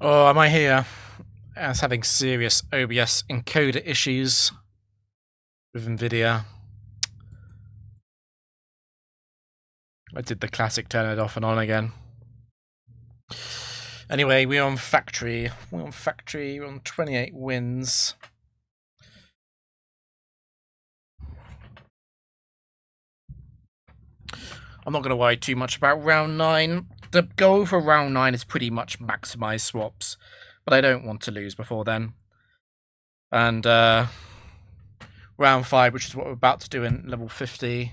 Oh, am I here? I was having serious OBS encoder issues with NVIDIA. I did the classic turn it off and on again. Anyway, we're on factory. We're on 28 wins. I'm not going to worry too much about round 9. The goal for round 9 is pretty much maximize swaps, but I don't want to lose before then. And round 5, which is what we're about to do in level 50.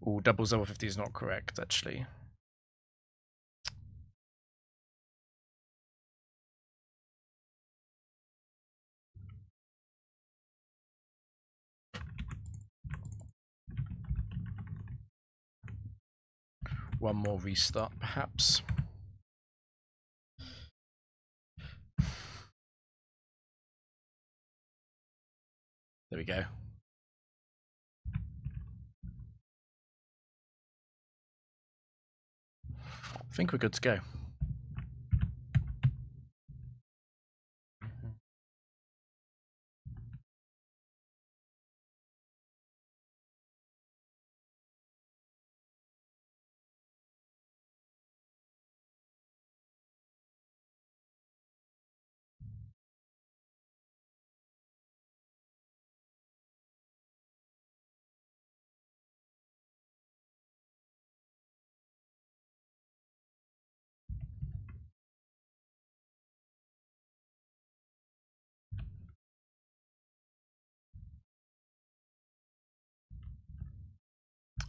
Ooh, doubles level 50 is not correct, actually. One more restart, perhaps. There we go. I think we're good to go.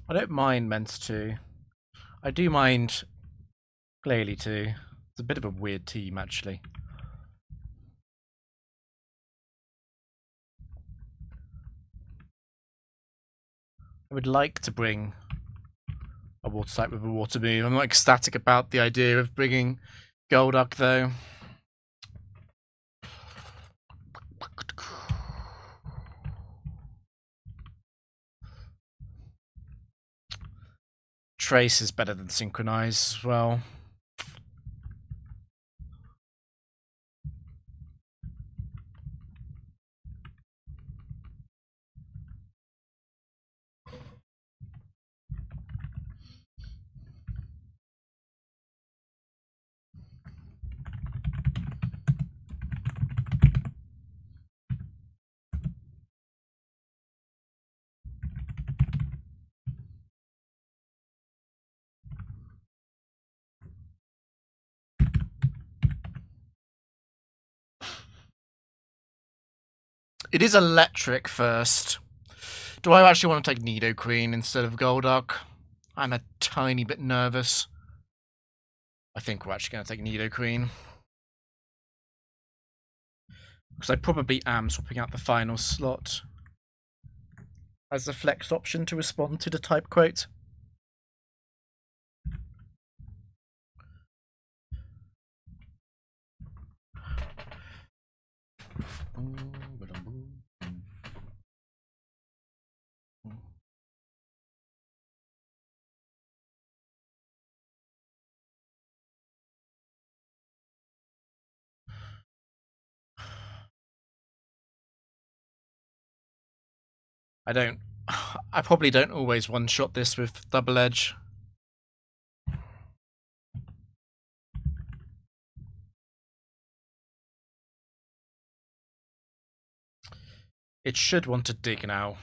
I don't mind Ments 2. I do mind Glalie 2. It's a bit of a weird team, actually. I would like to bring a water type with a water move. I'm not ecstatic about the idea of bringing Golduck, though. Trace is better than Synchronize as well. It is electric first. Do I actually want to take Nidoqueen instead of Golduck? I'm a tiny bit nervous. I think we're actually going to take Nidoqueen. Because I probably am swapping out the final slot as a flex option to respond to the type quote. I probably don't always one-shot this with Double Edge. It should want to dig now.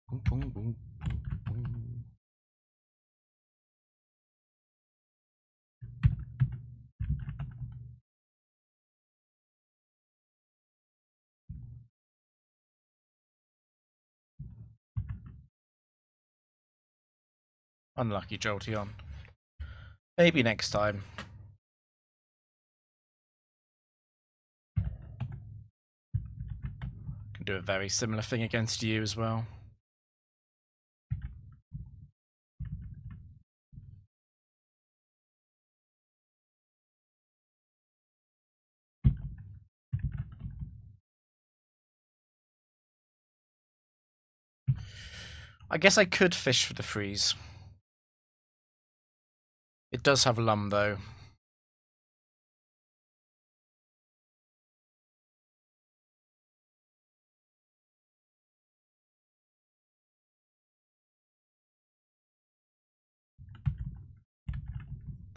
Boom, boom, boom, boom, boom. Unlucky Jolteon. Maybe next time. Can do a very similar thing against you as well. I guess I could fish for the freeze. It does have Lum, though.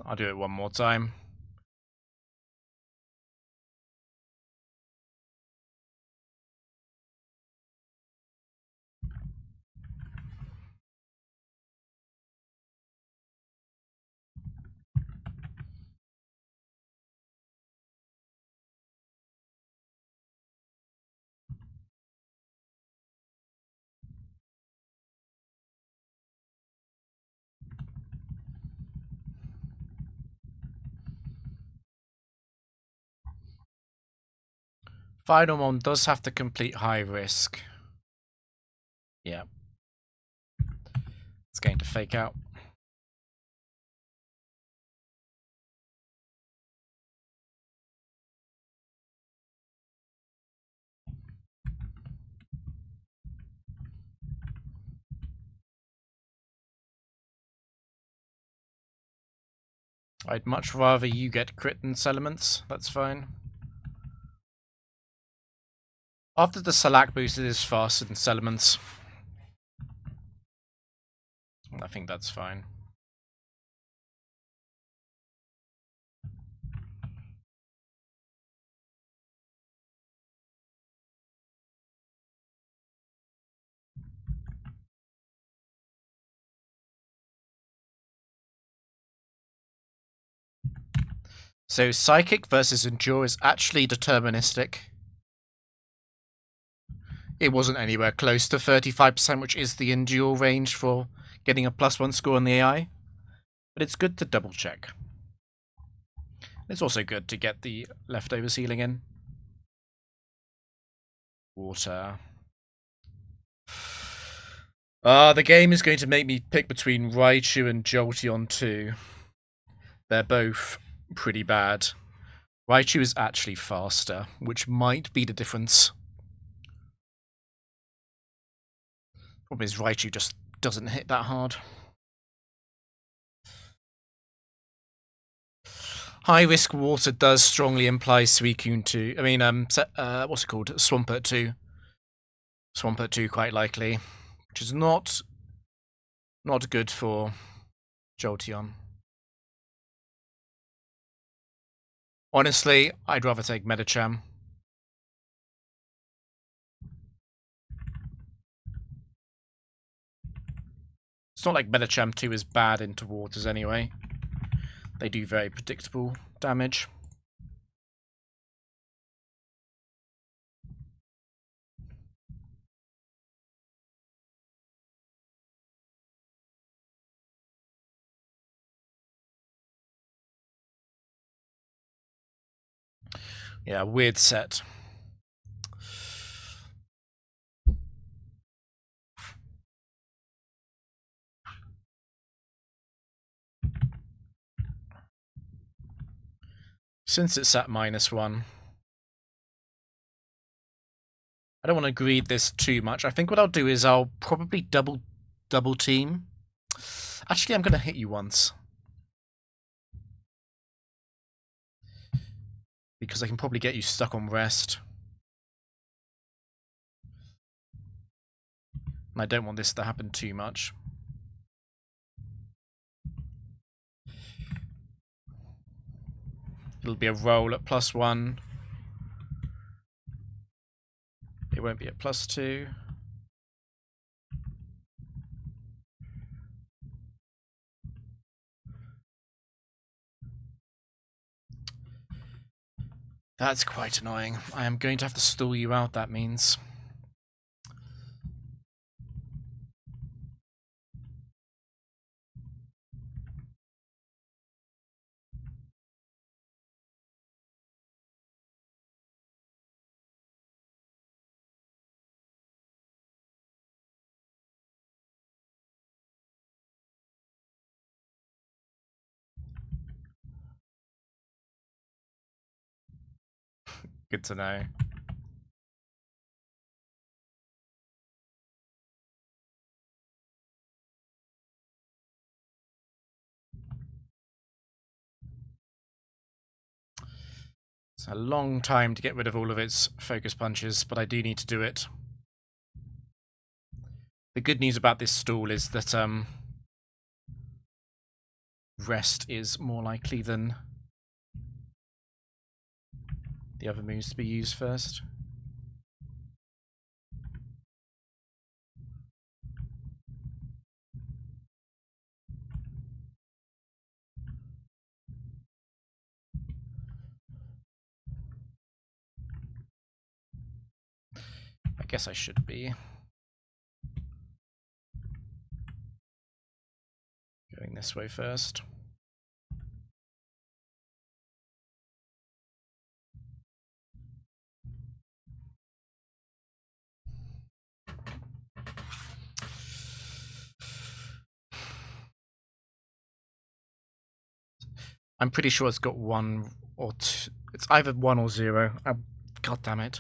I'll do it one more time. Final one does have to complete high risk. Yeah. It's going to fake out. I'd much rather you get crit than Salamence. That's fine. After the Salac boost, it is faster than Salamence. I think that's fine. So Psychic versus Endure is actually deterministic. It wasn't anywhere close to 35%, which is the Endure range for getting a +1 score on the AI. But it's good to double check. It's also good to get the leftover healing in. Water. The game is going to make me pick between Raichu and Jolteon 2. They're both pretty bad. Raichu is actually faster, which might be the difference. Problem is Raichu just doesn't hit that hard. High risk water does strongly imply Suicune 2. I mean, what's it called? Swampert 2. Swampert 2 quite likely, which is not good for Jolteon. Honestly, I'd rather take Medicham. It's not like Medicham 2 is bad into waters anyway. They do very predictable damage. Yeah, weird set. Since it's at -1, I don't want to greed this too much. I think what I'll do is I'll probably double team. Actually, I'm going to hit you once. Because I can probably get you stuck on rest. And I don't want this to happen too much. It'll be a roll at +1. It won't be at +2. That's quite annoying. I am going to have to stall you out, that means. Good to know. It's a long time to get rid of all of its focus punches, but I do need to do it. The good news about this stall is that rest is more likely than the other moves to be used first. I guess I should be going this way first. I'm pretty sure it's got 1 or 2. It's either 1 or 0. God damn it.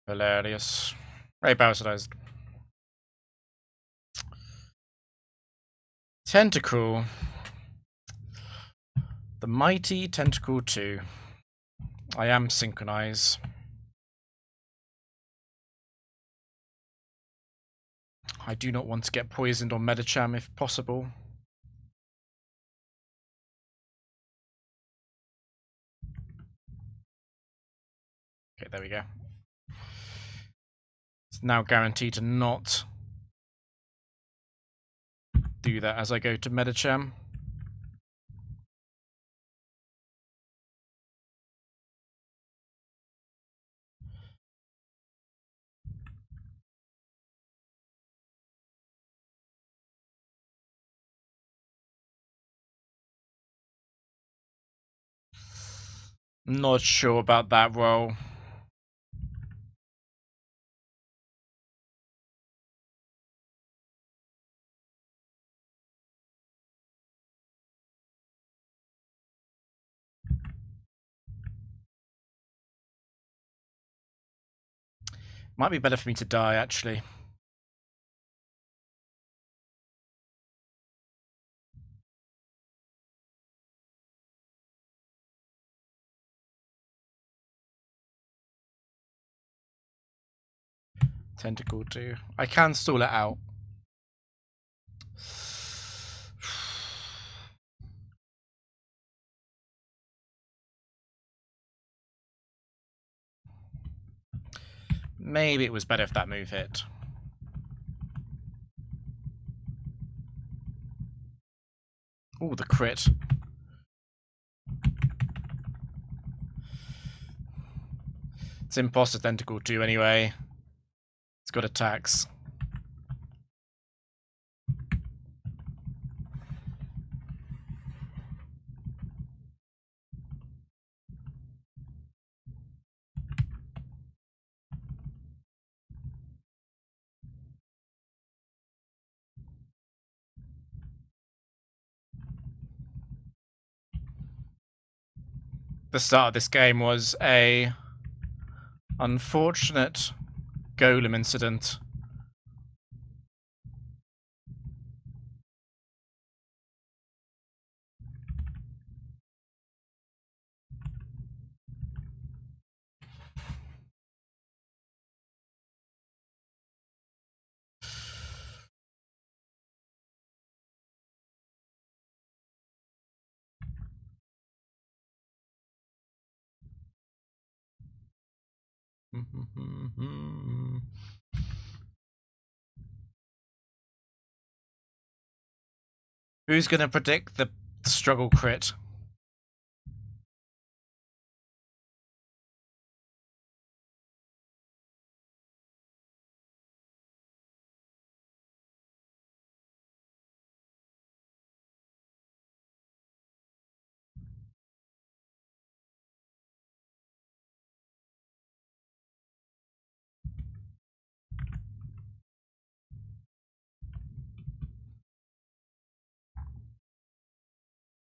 Hilarious. Very bastardized. Tentacle. The mighty Tentacle 2. I am synchronized. I do not want to get poisoned on Medicham if possible. Okay, there we go. It's now guaranteed to not do that as I go to Medicham. Not sure about that roll. Might be better for me to die, actually. Tentacle 2. I can stall it out. Maybe it was better if that move hit. Oh, the crit. It's Imposter Tentacle 2 anyway. It's got attacks. The start of this game was a unfortunate golem incident. Who's going to predict the struggle crit?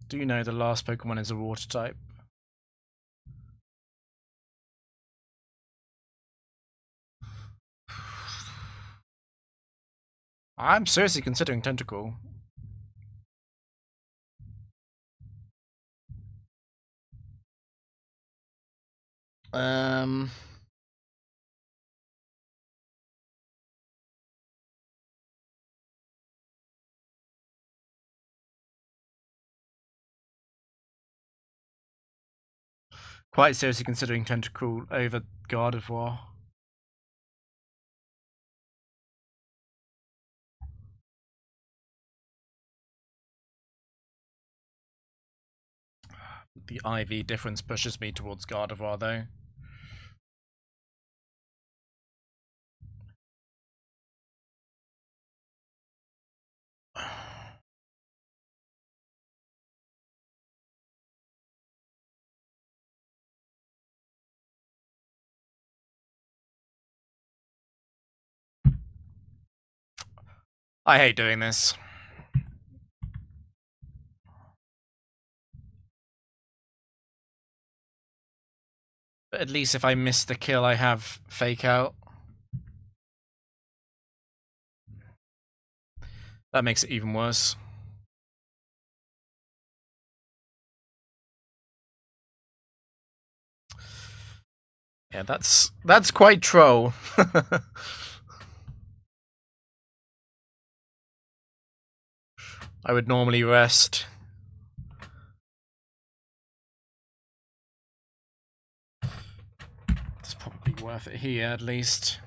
Do you know the last Pokemon is a water type? I'm seriously considering Tentacle. Um... Quite seriously considering Tentacle over Gardevoir. The IV difference pushes me towards Gardevoir, though. I hate doing this. But at least if I miss the kill, I have Fake Out. That makes it even worse. Yeah, that's quite troll. I would normally rest. It's probably worth it here, at least.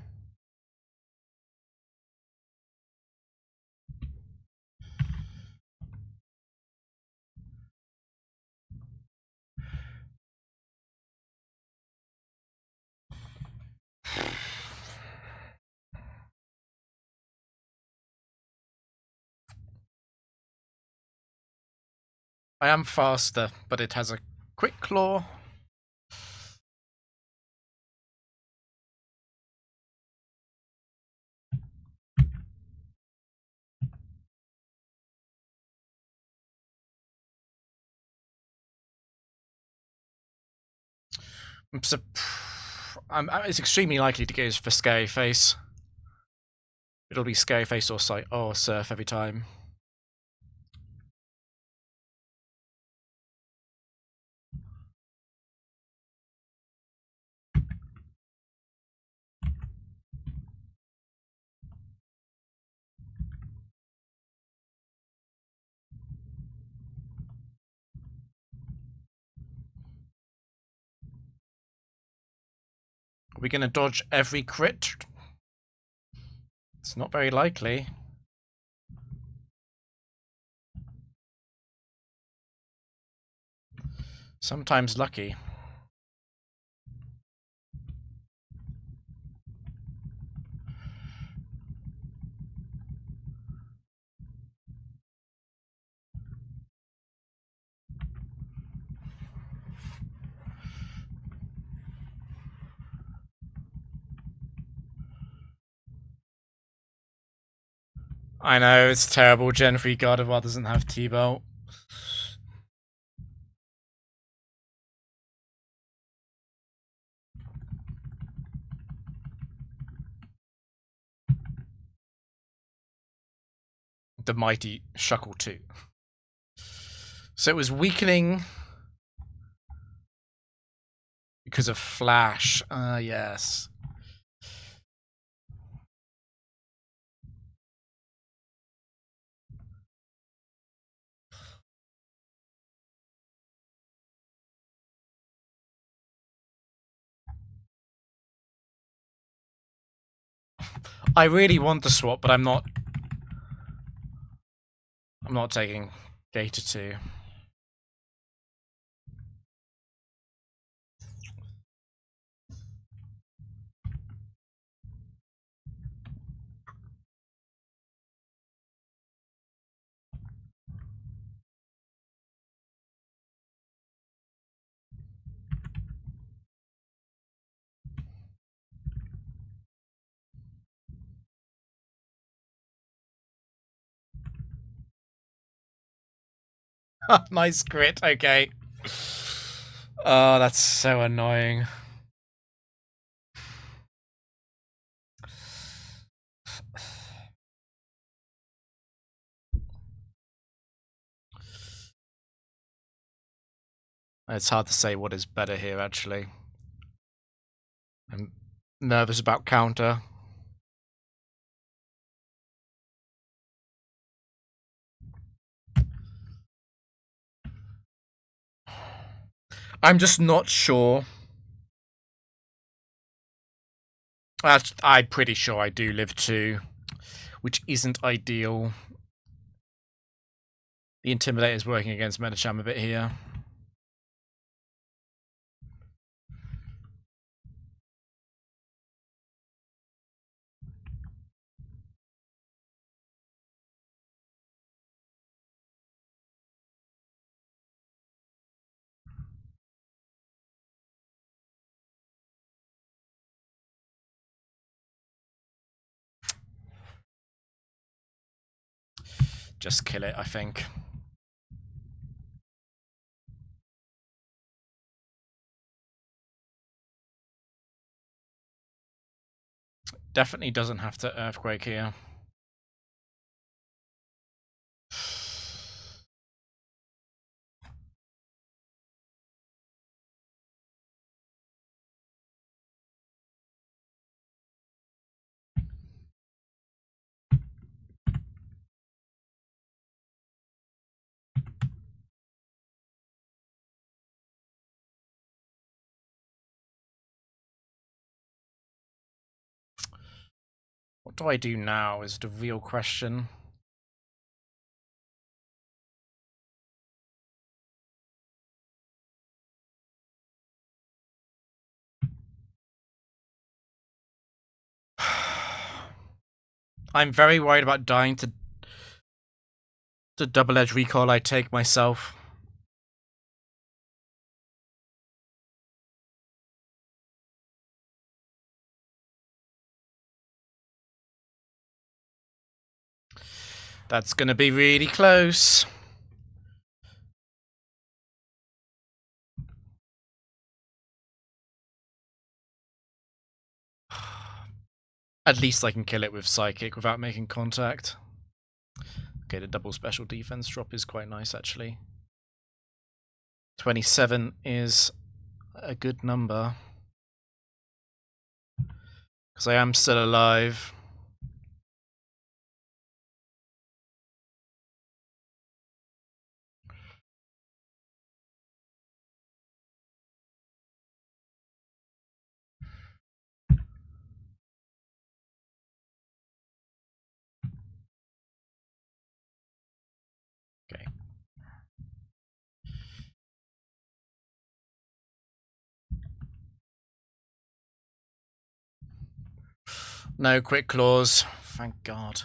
I am faster, but it has a quick claw. It's extremely likely to go for Scary Face. It'll be Scary Face or Surf every time. Are we going to dodge every crit? It's not very likely. Sometimes lucky. I know, it's terrible. Gen 3 Gardevoir doesn't have T-Bolt. The mighty Shuckle 2. So it was weakening because of Flash. Yes. I really want the swap, but I'm not taking Gator 2. Nice crit, okay. Oh, that's so annoying. It's hard to say what is better here, actually. I'm nervous about counter. I'm just not sure. I'm pretty sure I do live 2, which isn't ideal. The Intimidator is working against Metacham a bit here. Just kill it, I think. Definitely doesn't have to Earthquake here. What do I do now is the real question. I'm very worried about dying to the double-edged recall I take myself. That's gonna be really close. At least I can kill it with Psychic without making contact. Okay, the double special defense drop is quite nice, actually. 27 is a good number. Because I am still alive. Okay. No quick claws. Thank God.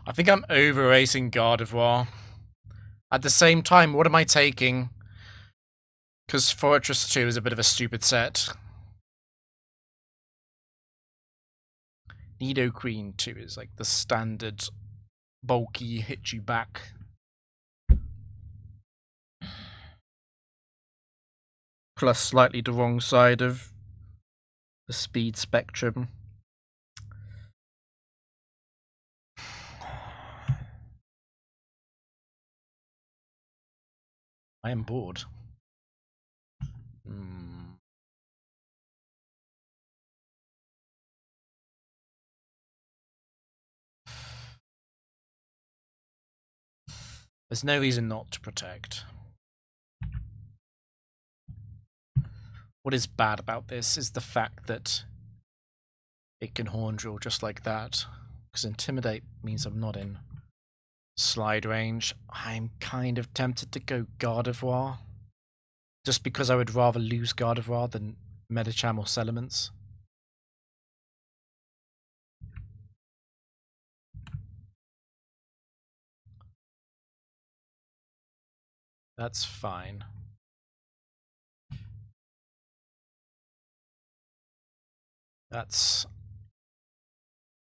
I think I'm over-racing Gardevoir. At the same time, what am I taking? Because Fortress 2 is a bit of a stupid set. Nidoqueen 2 is like the standard bulky hit you back. Plus slightly the wrong side of the speed spectrum. I am bored. There's no reason not to protect. What is bad about this is the fact that it can Horn Drill just like that. Because Intimidate means I'm not in slide range. I'm kind of tempted to go Gardevoir. Just because I would rather lose Gardevoir than Medicham or Celements. That's fine. That's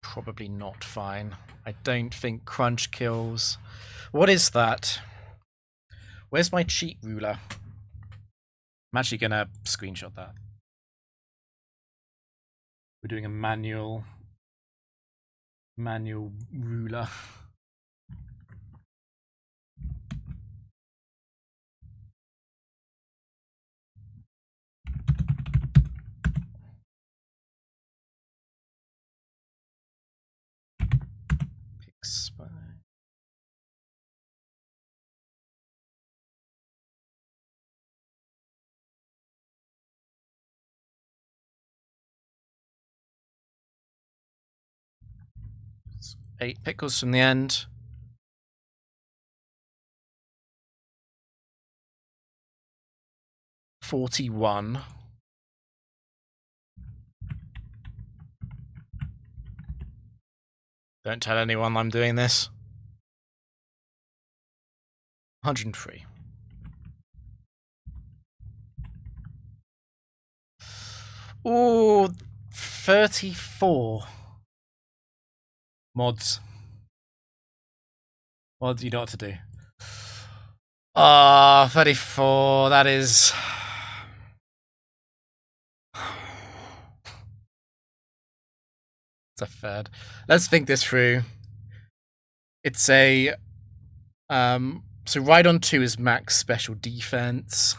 probably not fine. I don't think crunch kills. What is that? Where's my cheat ruler? I'm actually gonna screenshot that. We're doing a manual ruler. Expire. Eight pickles from the end. $41. Don't tell anyone I'm doing this. 103. Ooh, 34. Mods. Mods, you know what to do. Ah, 34. That is. It's a third. Let's think this through. It's a. So Rhydon 2 is max special defense.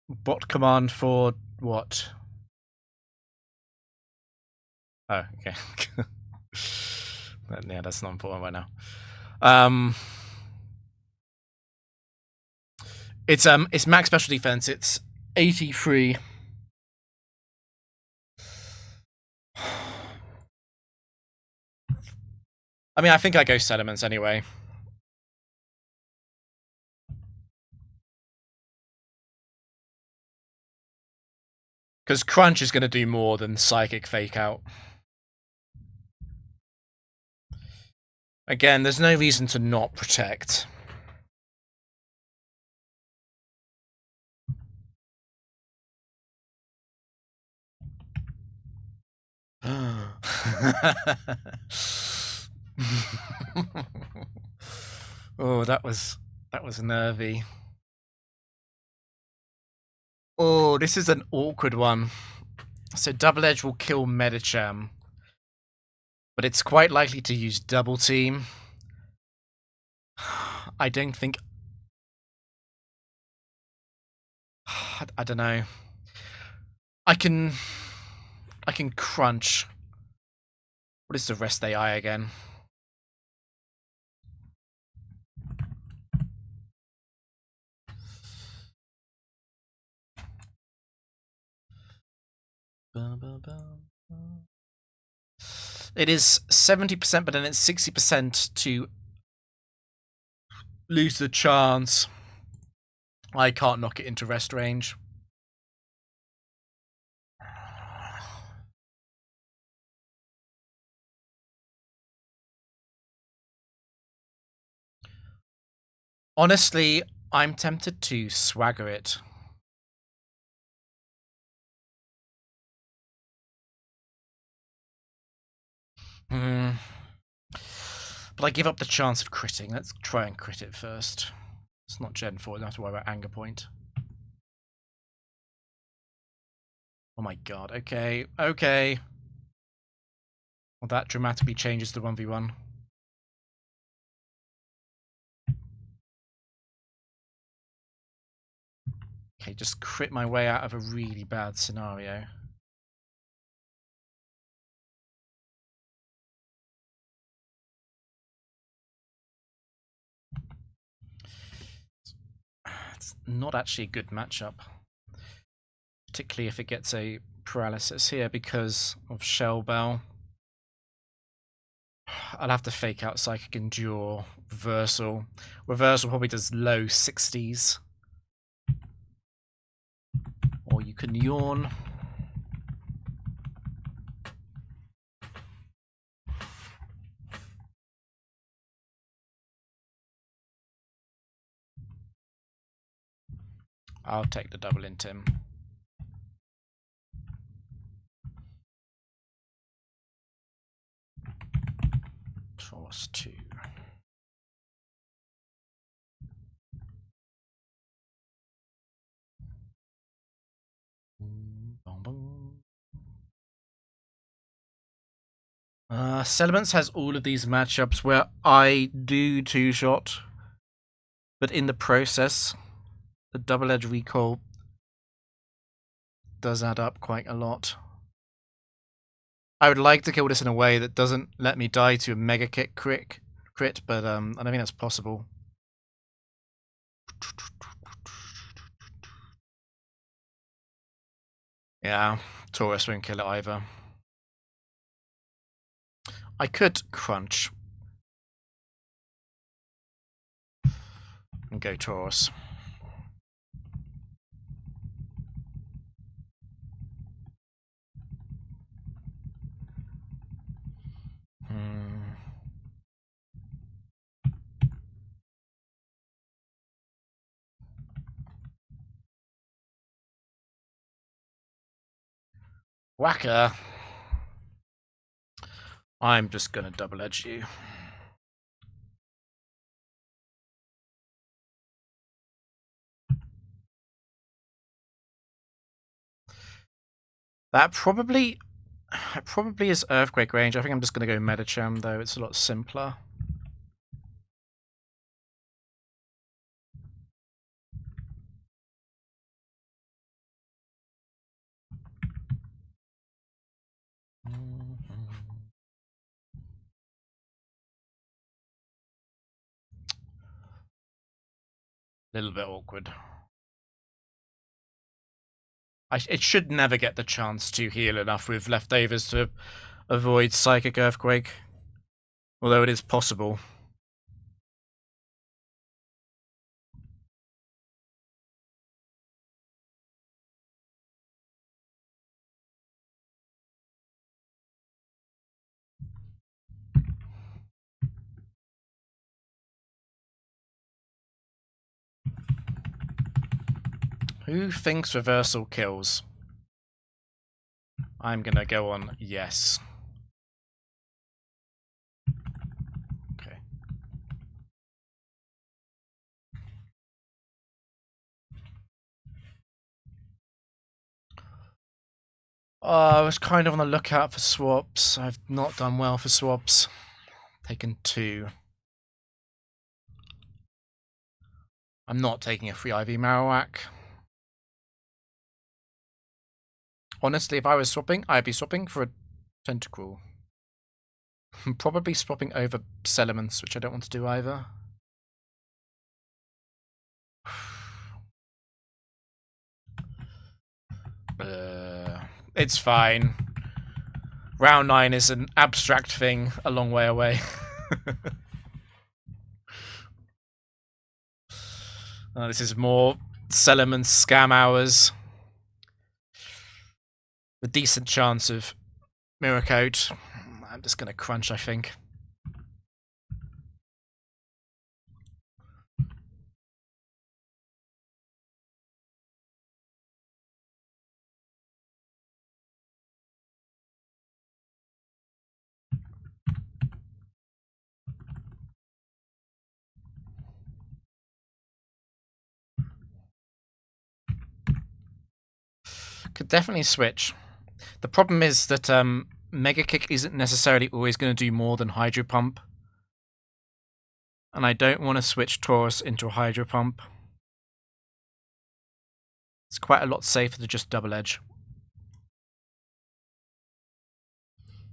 Bot command for what? Oh, okay. Yeah, that's not important right now. It's max special defense. It's 83. I mean, I think I go sediments anyway. Because crunch is going to do more than psychic fake out. Again, there's no reason to not protect. Oh, that was nervy. Oh, this is an awkward one. So double edge will kill Medicham, but it's quite likely to use double team. I don't think. I don't know. I can crunch. What is the rest AI again? It is 70%, but then it's 60% to lose the chance. I can't knock it into rest range. Honestly, I'm tempted to swagger it. But I give up the chance of critting. Let's try and crit it first. It's not Gen 4, I don't have to worry about anger point. Oh my god, okay. Well, that dramatically changes the 1v1. Okay, just crit my way out of a really bad scenario. It's not actually a good matchup. Particularly if it gets a paralysis here because of Shell Bell. I'll have to fake out Psychic Endure, Reversal. Reversal probably does low 60s. Or you can yawn. I'll take the double in Tim. Toss 2. Settlements has all of these matchups where I do 2-shot, but in the process, the double-edge recoil does add up quite a lot. I would like to kill this in a way that doesn't let me die to a mega kick crit, but I don't think that's possible. Yeah, Taurus won't kill it either. I could crunch and go Taurus. Whacker. I'm just gonna double edge you. That probably is Earthquake range. I think I'm just gonna go Metacham though, it's a lot simpler. Little bit awkward. It should never get the chance to heal enough with leftovers to avoid Psychic Earthquake. Although it is possible. Who thinks reversal kills? I'm gonna go on yes. Okay. I was kind of on the lookout for swaps. I've not done well for swaps. Taken 2. I'm not taking a free IV Marowak. Honestly, if I was swapping, I'd be swapping for a Tentacruel. I'm probably swapping over Settlements, which I don't want to do either. It's fine. Round 9 is an abstract thing a long way away. This is more Settlement scam hours. A decent chance of Mirror Coat. I'm just going to crunch, I think. Could definitely switch. The problem is that Mega Kick isn't necessarily always going to do more than Hydro Pump. And I don't want to switch Taurus into a Hydro Pump. It's quite a lot safer to just double edge.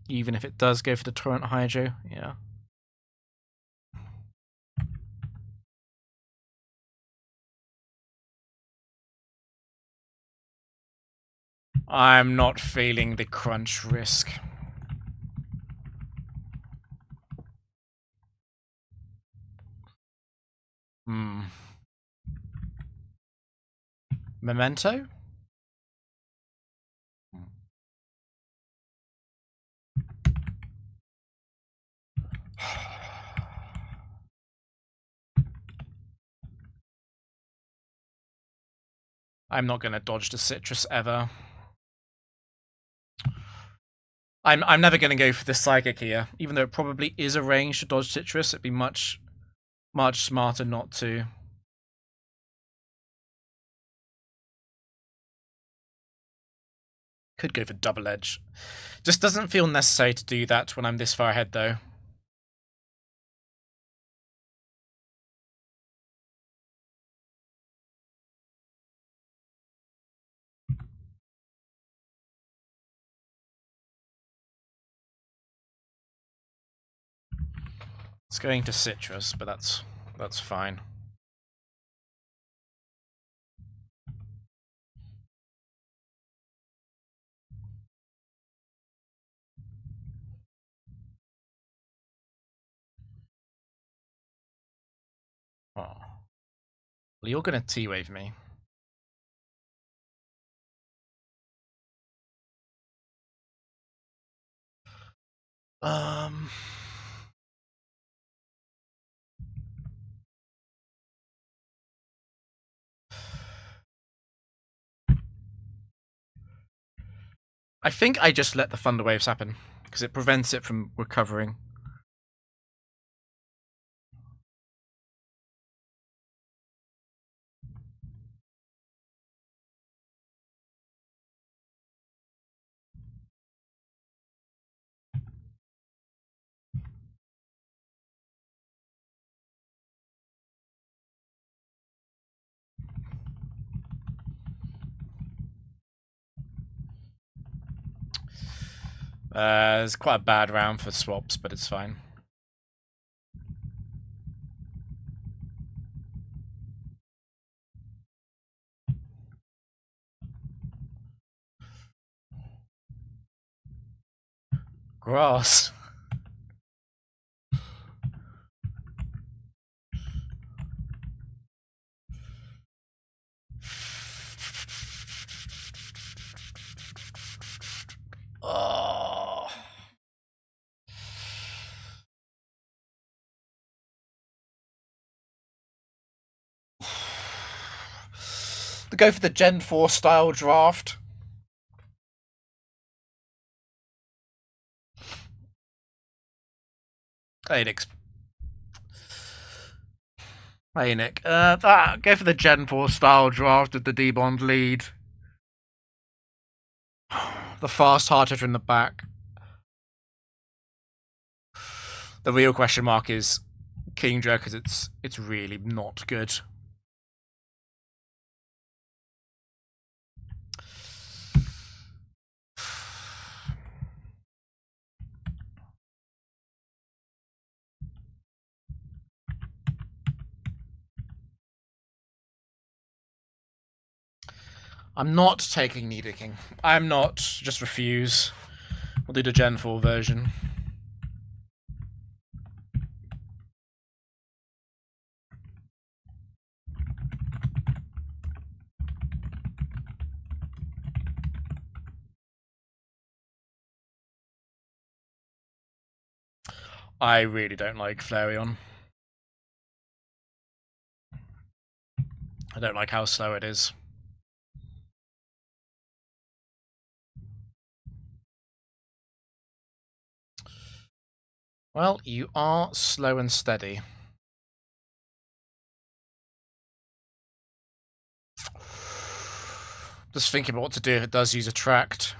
Even if it does go for the Torrent Hydro, yeah. I'm not feeling the crunch risk. Memento? I'm not going to dodge the citrus ever. I'm never going to go for the psychic here, even though it probably is a range to dodge citrus. It'd be much smarter not to. Could go for double edge. Just doesn't feel necessary to do that when I'm this far ahead, though. It's going to citrus, but that's fine. Oh. Well, you're going to T-wave me. I think I just let the thunder waves happen, because it prevents it from recovering. It's quite a bad round for swaps, but it's fine. Grass. Oh. To go for the Gen 4 style draft. Hey, Nick. Hey, Nick. Go for the Gen 4 style draft with the D-Bond lead. The fast hard hitter in the back. The real question mark is Kingdra, because it's really not good. I'm not taking Needicking. I'm not. Just refuse. We'll do the Gen 4 version. I really don't like Flareon. I don't like how slow it is. Well, you are slow and steady. Just thinking about what to do if it does use Attract.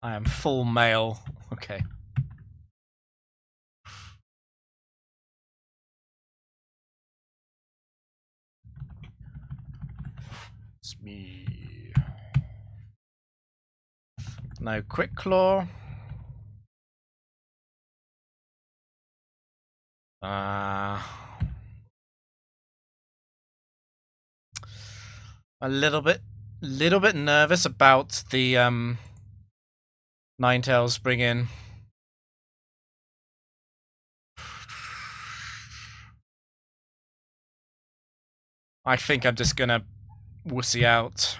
I am full male. Okay. It's me. No Quick Claw. A little bit nervous about the Ninetales bring in. I think I'm just gonna wussy out.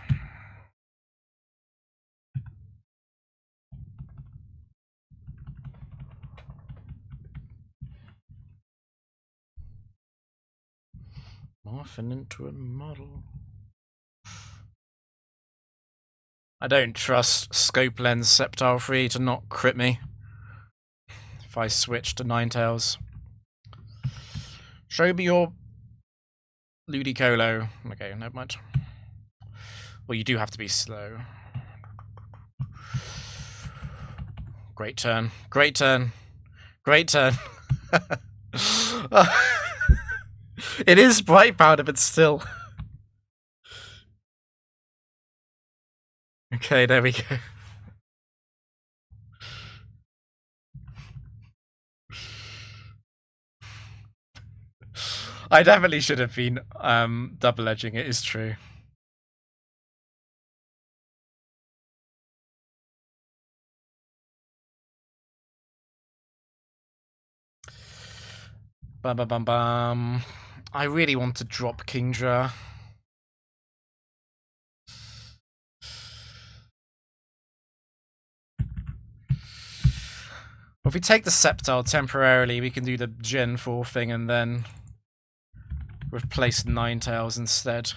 Morphing into a model. I don't trust Scope Lens Sceptile 3 to not crit me if I switch to Ninetales. Show me your Ludicolo. Okay, never mind. Well, you do have to be slow. Great turn. Great turn. Great turn. It is bright powder, but still. Okay, there we go. I definitely should have been double edging it, is true. Bum bum bum bum. I really want to drop Kingdra. If we take the Sceptile temporarily, we can do the Gen 4 thing and then replace Ninetales instead.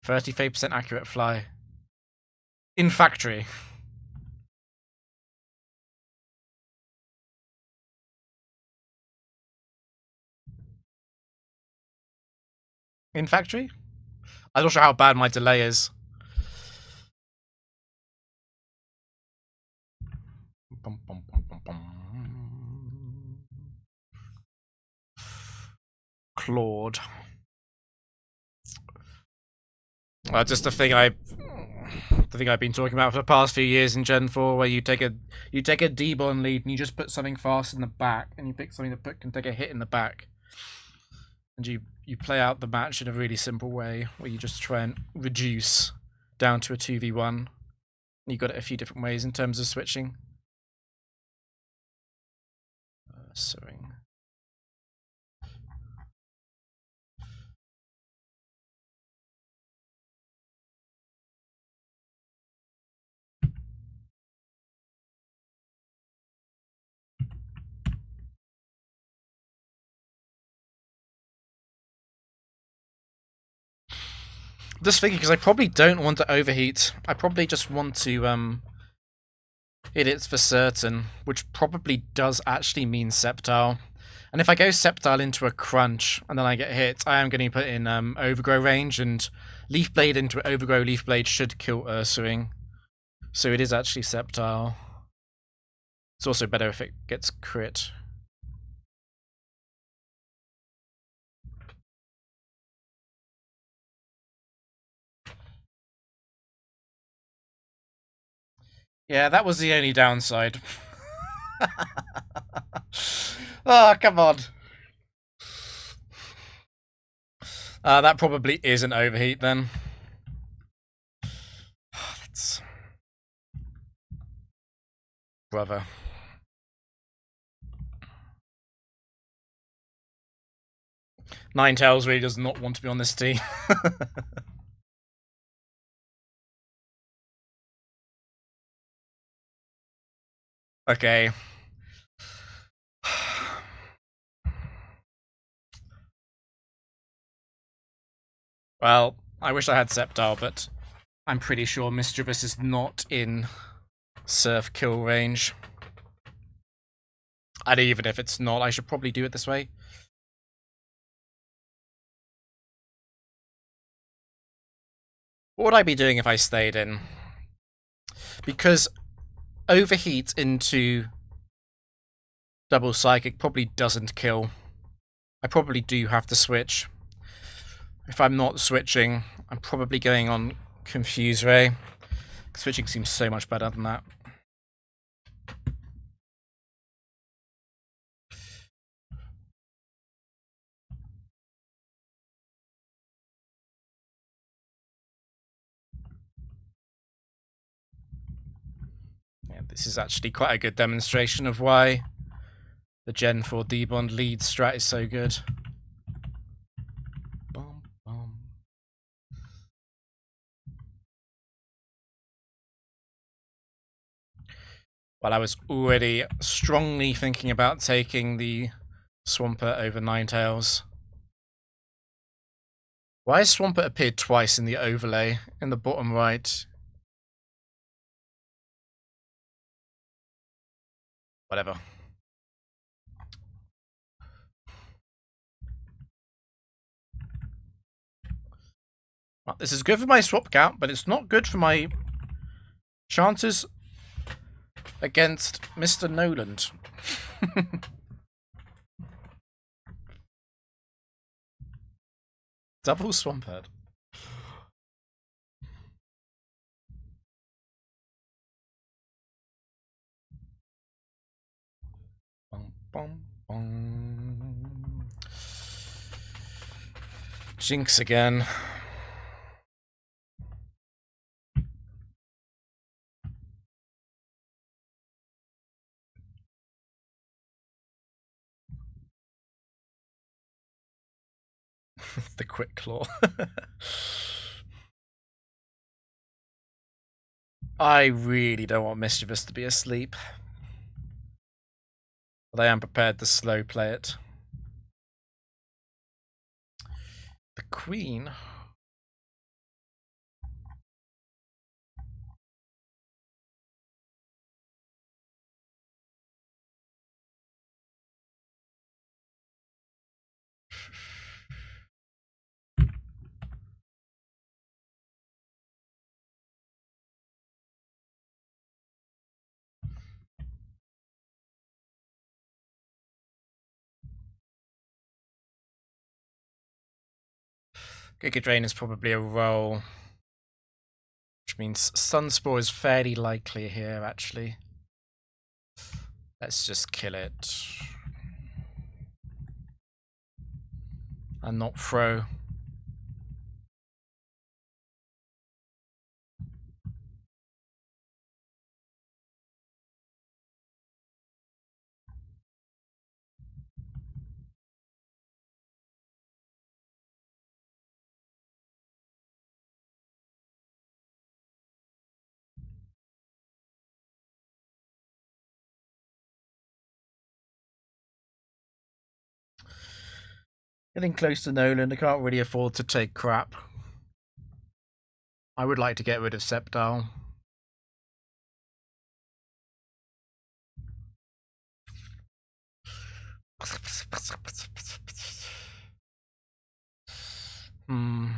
%35% accurate fly. In factory. In factory? I'm not sure how bad my delay is. Bum, bum, bum, bum, bum. Claude. Just the thing I've been talking about for the past few years in Gen 4, where you take a D-Bon lead and you just put something fast in the back, and you pick something that can take a hit in the back, and you play out the match in a really simple way, where you just try and reduce down to a 2v1. You got it a few different ways in terms of switching. Sewing. Just thinking, because I probably don't want to overheat. I probably just want to hit it for certain, which probably does actually mean Sceptile. And if I go Sceptile into a crunch and then I get hit, I am going to put in Overgrow range, and Leaf Blade into Overgrow Leaf Blade should kill Ursaring. So it is actually Sceptile. It's also better if it gets crit. Yeah, that was the only downside. Oh, come on. That probably is an overheat then. That's... brother. Ninetales really does not want to be on this team. Okay. Well, I wish I had Sceptile, but I'm pretty sure Mischievous is not in Surf kill range. And even if it's not, I should probably do it this way. What would I be doing if I stayed in? Because overheat into double psychic probably doesn't kill. I probably do have to switch. If I'm not switching, I'm probably going on Confuse Ray. Switching seems so much better than that. Yeah, this is actually quite a good demonstration of why the Gen 4 D-Bond lead strat is so good. But I was already strongly thinking about taking the Swampert over Ninetales. Why has Swampert appeared twice in the overlay in the bottom right? Whatever. Well, this is good for my swap count, but it's not good for my chances against Mr. Noland. Double Swampert. Bum, bum, bum. Jinx again. The quick claw. I really don't want Mischievous to be asleep. But I am prepared to slow play it. The Queen. Giga Drain is probably a roll. Which means Sunspore is fairly likely here, actually. Let's just kill it. And not throw. Getting close to Nolan, I can't really afford to take crap. I would like to get rid of Sceptile. Hmm.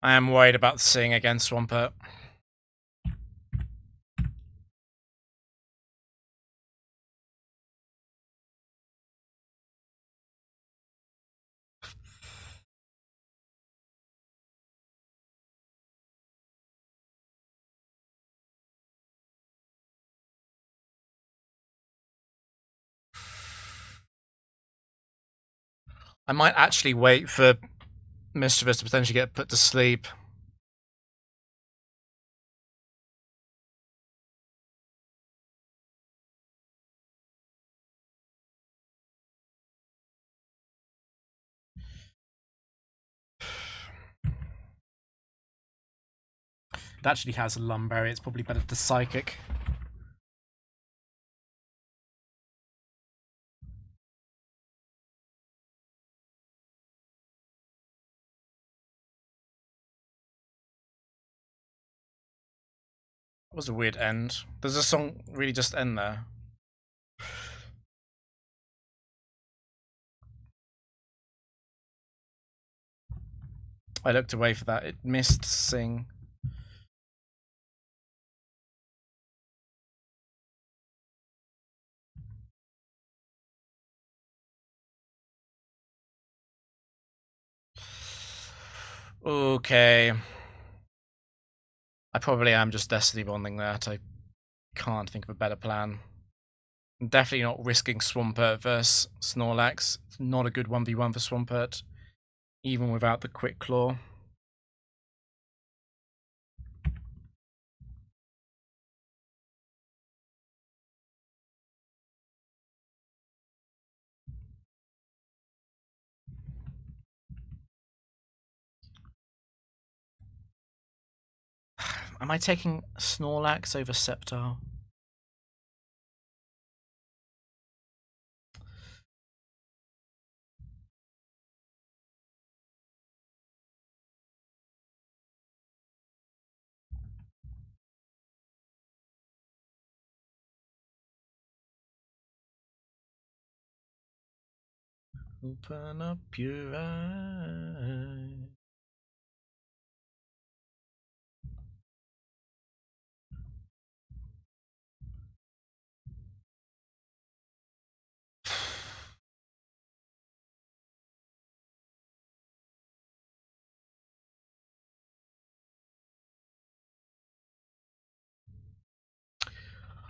I am worried about seeing against Swampert. I might actually wait for Mischievous to potentially get put to sleep. It actually has a Lumberry, it's probably better to Psychic. That was a weird end. Does the song really just end there? I looked away for that. It missed Sing. Okay. I probably am just Destiny Bonding that. I can't think of a better plan. I'm definitely not risking Swampert versus Snorlax. It's not a good 1v1 for Swampert, even without the Quick Claw. Am I taking Snorlax over Sceptile? Open up your eyes.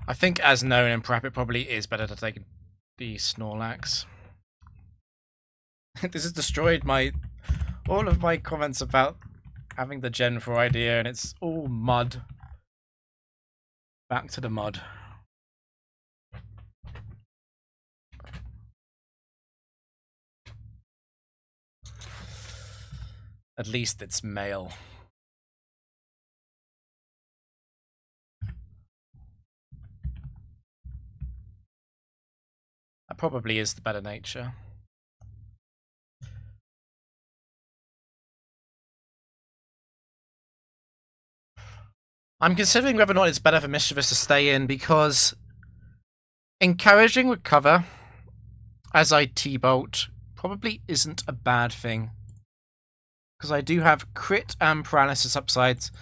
I think, as known in prep, it probably is better to take the Snorlax. This has destroyed all of my comments about having the Gen 4 idea, and it's all mud. Back to the mud. At least it's male. That probably is the better nature. I'm considering whether or not it's better for Mischievous to stay in, because encouraging Recover as I T-Bolt probably isn't a bad thing. Because I do have crit and paralysis upsides.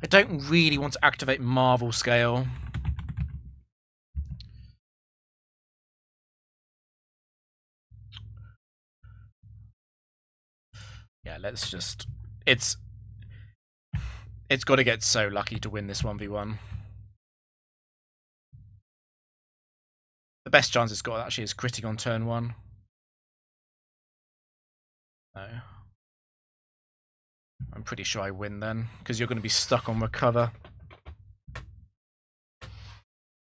I don't really want to activate Marvel Scale. Yeah, let's just... It's got to get so lucky to win this 1v1. The best chance it's got actually is critting on turn 1. No. I'm pretty sure I win then, because you're going to be stuck on Recover.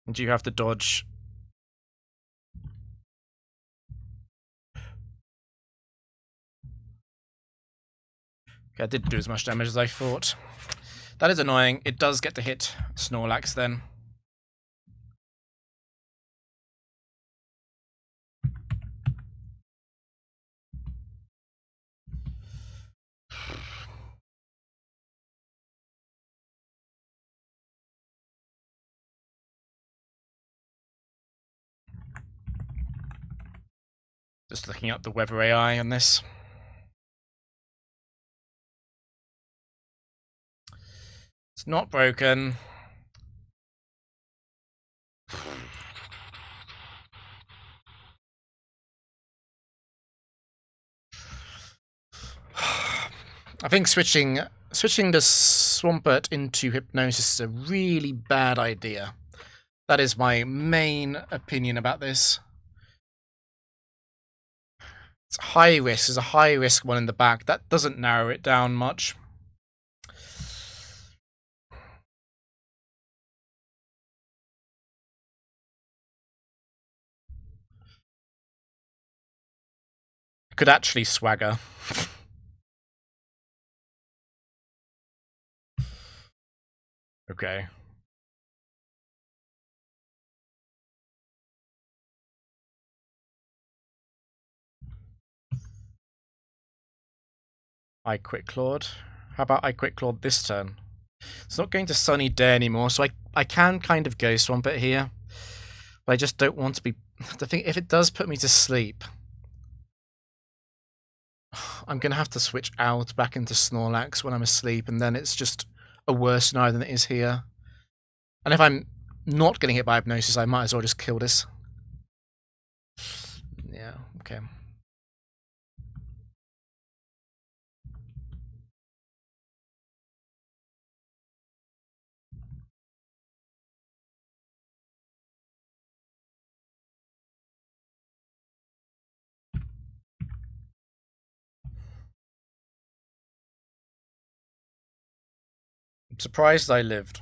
And you have to dodge. Okay, I didn't do as much damage as I thought. That is annoying. It does get to hit Snorlax then. Just looking up the weather AI on this. It's not broken. I think switching the Swampert into Hypnosis is a really bad idea. That is my main opinion about this. It's high risk. There's a high risk one in the back. That doesn't narrow it down much. Could actually swagger. Okay. I Quick Clawed. How about I Quick Clawed this turn? It's not going to Sunny Day anymore, so I can kind of go Swamp It here. But I just don't want to be... The thing, if it does put me to sleep, I'm going to have to switch out back into Snorlax when I'm asleep, and then it's just a worse scenario than it is here. And if I'm not getting hit by Hypnosis, I might as well just kill this. Yeah, okay. I'm surprised I lived.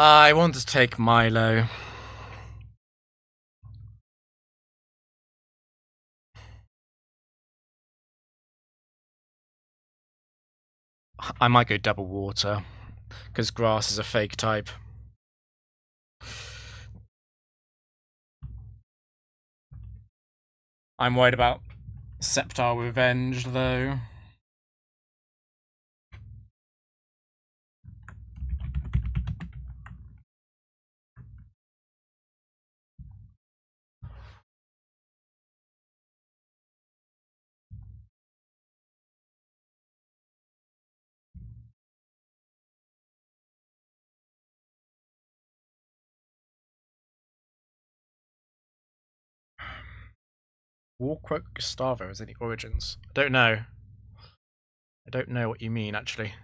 I want to take Milo. I might go double water, because grass is a fake type. I'm worried about Sceptile Revenge, though. Warquote Gustavo has any origins? I don't know. I don't know what you mean, actually.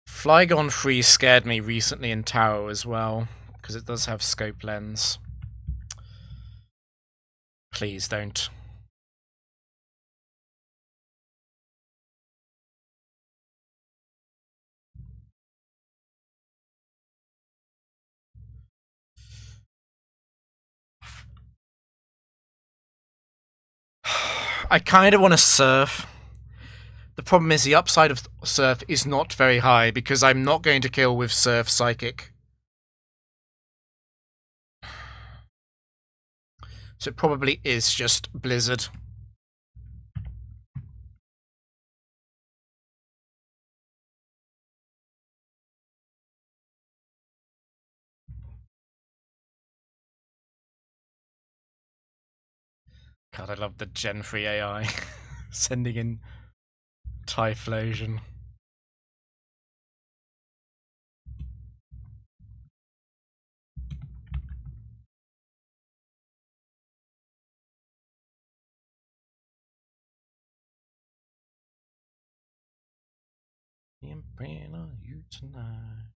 Flygon Free scared me recently in Tarot as well, because it does have scope lens. Please don't. I kind of want to surf. The problem is the upside of surf is not very high because I'm not going to kill with surf psychic. So it probably is just Blizzard. God, I love the Gen 3 AI sending in Typhlosion. I'm praying on you tonight.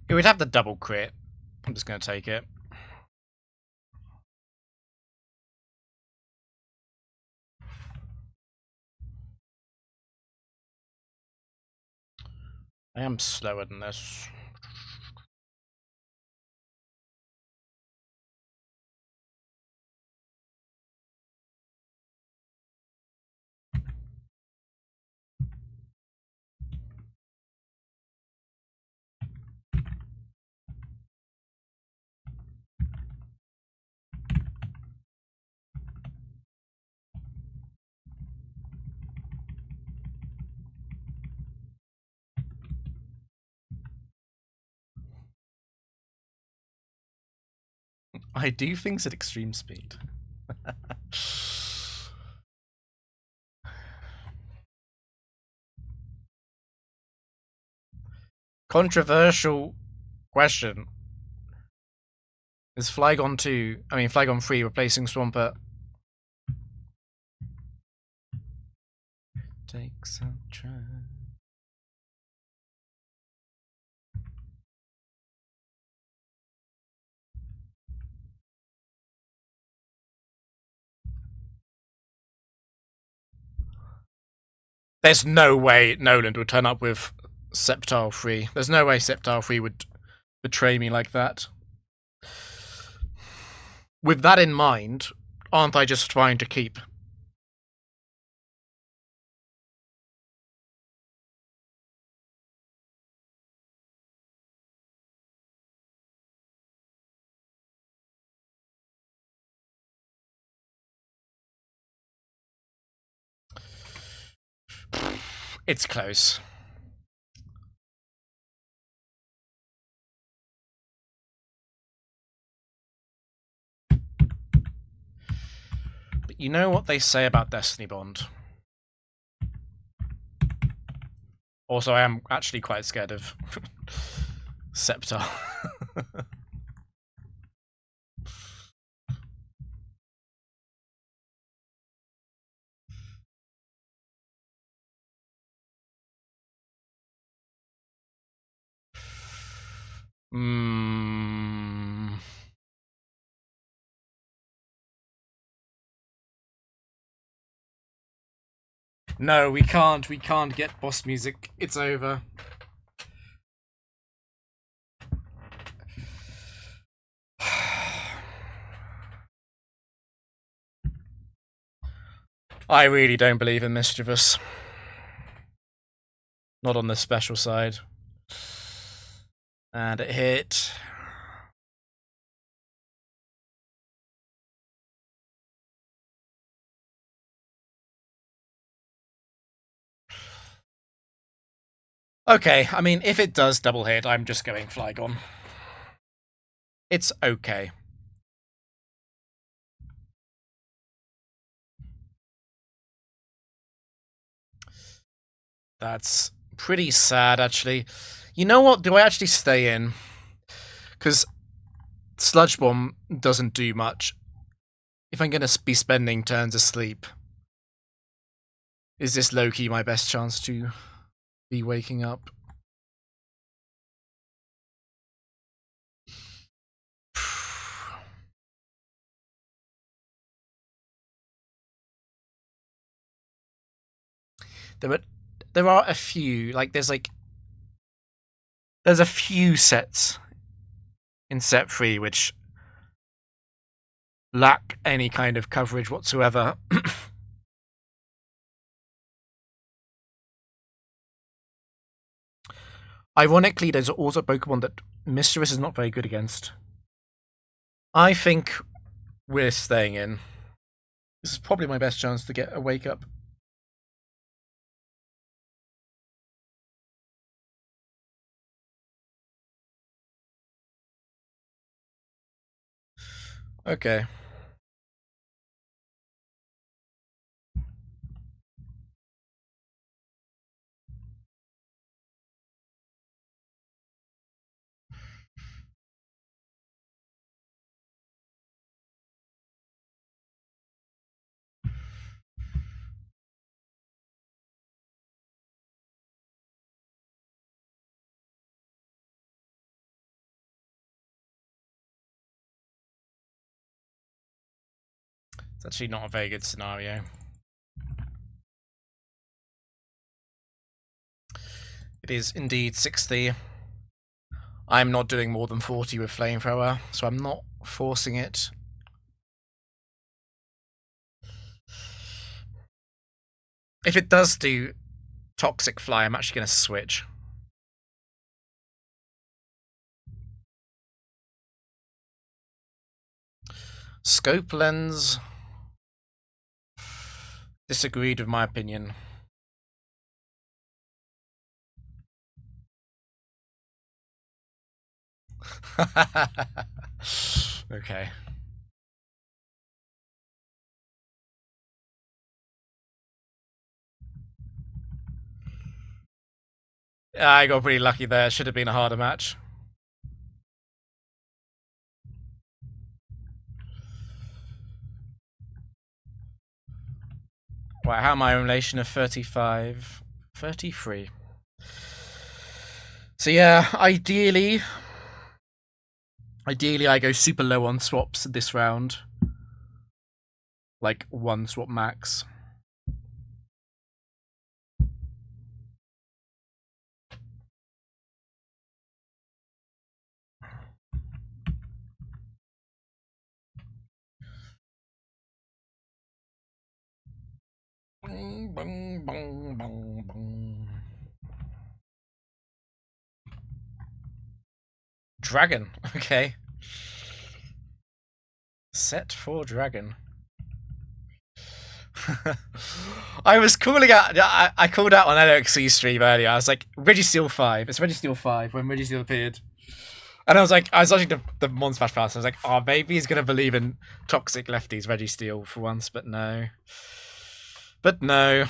It would have the double crit. I'm just going to take it. I am slower than this. I do things at extreme speed. Controversial question. Is Flygon 2, I mean Flygon 3 replacing Swampert? Take some time. There's no way Noland would turn up with Sceptile 3. There's no way Sceptile 3 would betray me like that. With that in mind, aren't I just trying to keep? It's close. But you know what they say about Destiny Bond. Also, I am actually quite scared of Scepter. No, we can't. We can't get boss music. It's over. I really don't believe in Mischievous. Not on the special side. And it hit. Okay, I mean, if it does double hit, I'm just going Flygon. It's okay. That's pretty sad, actually. You know what? Do I actually stay in? Because Sludge Bomb doesn't do much. If I'm going to be spending turns asleep, is this low-key my best chance to be waking up? There are a few, there's a few sets in set 3 which lack any kind of coverage whatsoever. Ironically, there's also Pokemon that Mischievous is not very good against. I think we're staying in. This is probably my best chance to get a wake up. Okay. It's actually not a very good scenario. It is indeed 60. I'm not doing more than 40 with Flamethrower, so I'm not forcing it. If it does do Toxic Fly, I'm actually going to switch. Scope Lens disagreed with my opinion. Okay. I got pretty lucky there. Should have been a harder match. Right, how am I in relation to 35? 33. So yeah, ideally I go super low on swaps this round. Like 1 swap max. Bong, bong, bong, bong, bong. Dragon, okay. Set for Dragon. I was calling out. I called out on LXC stream earlier. I was like, Registeel 5. It's Registeel 5 when Registeel appeared. And I was watching the Mon Smash pass. I was like, oh, maybe he's gonna believe in toxic lefties, Reggie Steele for once, but no. But no.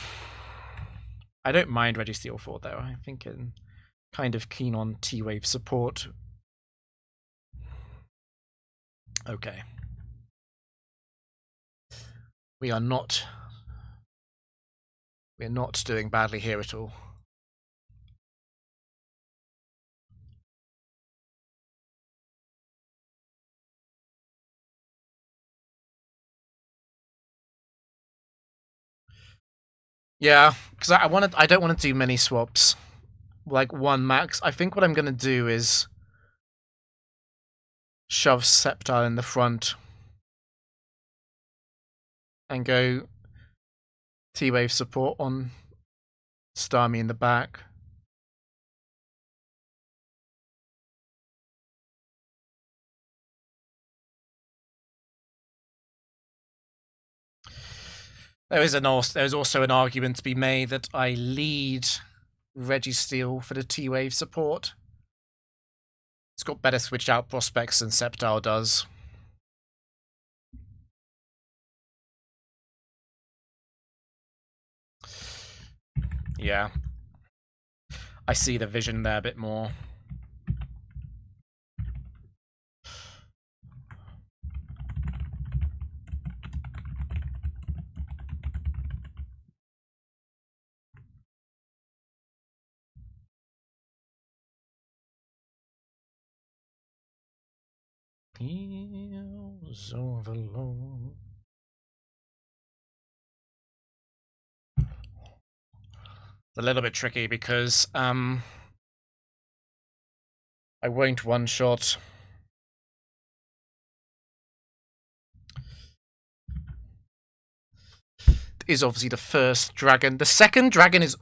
I don't mind Reggie Steele 4 though. I think I'm kind of keen on T-Wave support. Okay. We're not doing badly here at all. Yeah, because I don't want to do many swaps. Like one max. I think what I'm gonna do is shove Sceptile in the front and go T-Wave support on Starmie in the back. There's also an argument to be made that I lead Registeel for the T-Wave support. It's got better switched out prospects than Sceptile does. Yeah. I see the vision there a bit more. Heels overload. It's a little bit tricky because I won't one shot. Is obviously the first dragon. The second dragon is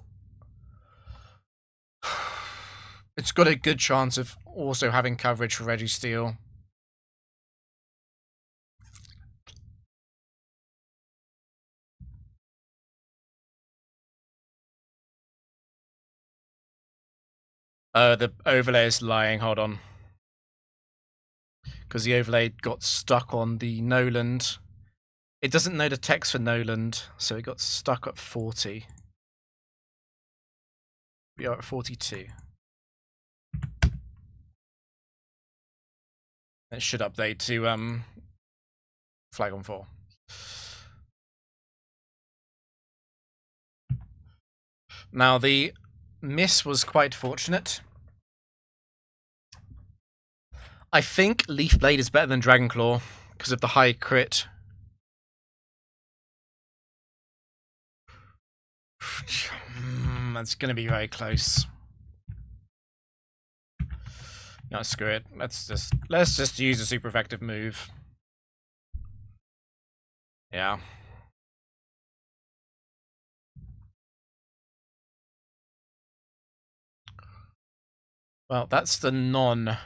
it's got a good chance of also having coverage for Registeel. The overlay is lying. Hold on. Because the overlay got stuck on the Noland. It doesn't know the text for Noland, so it got stuck at 40. We are at 42. It should update to flag on 4. Now the miss was quite fortunate. I think Leaf Blade is better than Dragon Claw because of the high crit. That's going to be very close. No, screw it. Let's just use a super effective move. Yeah. Well, that's the non-dragon.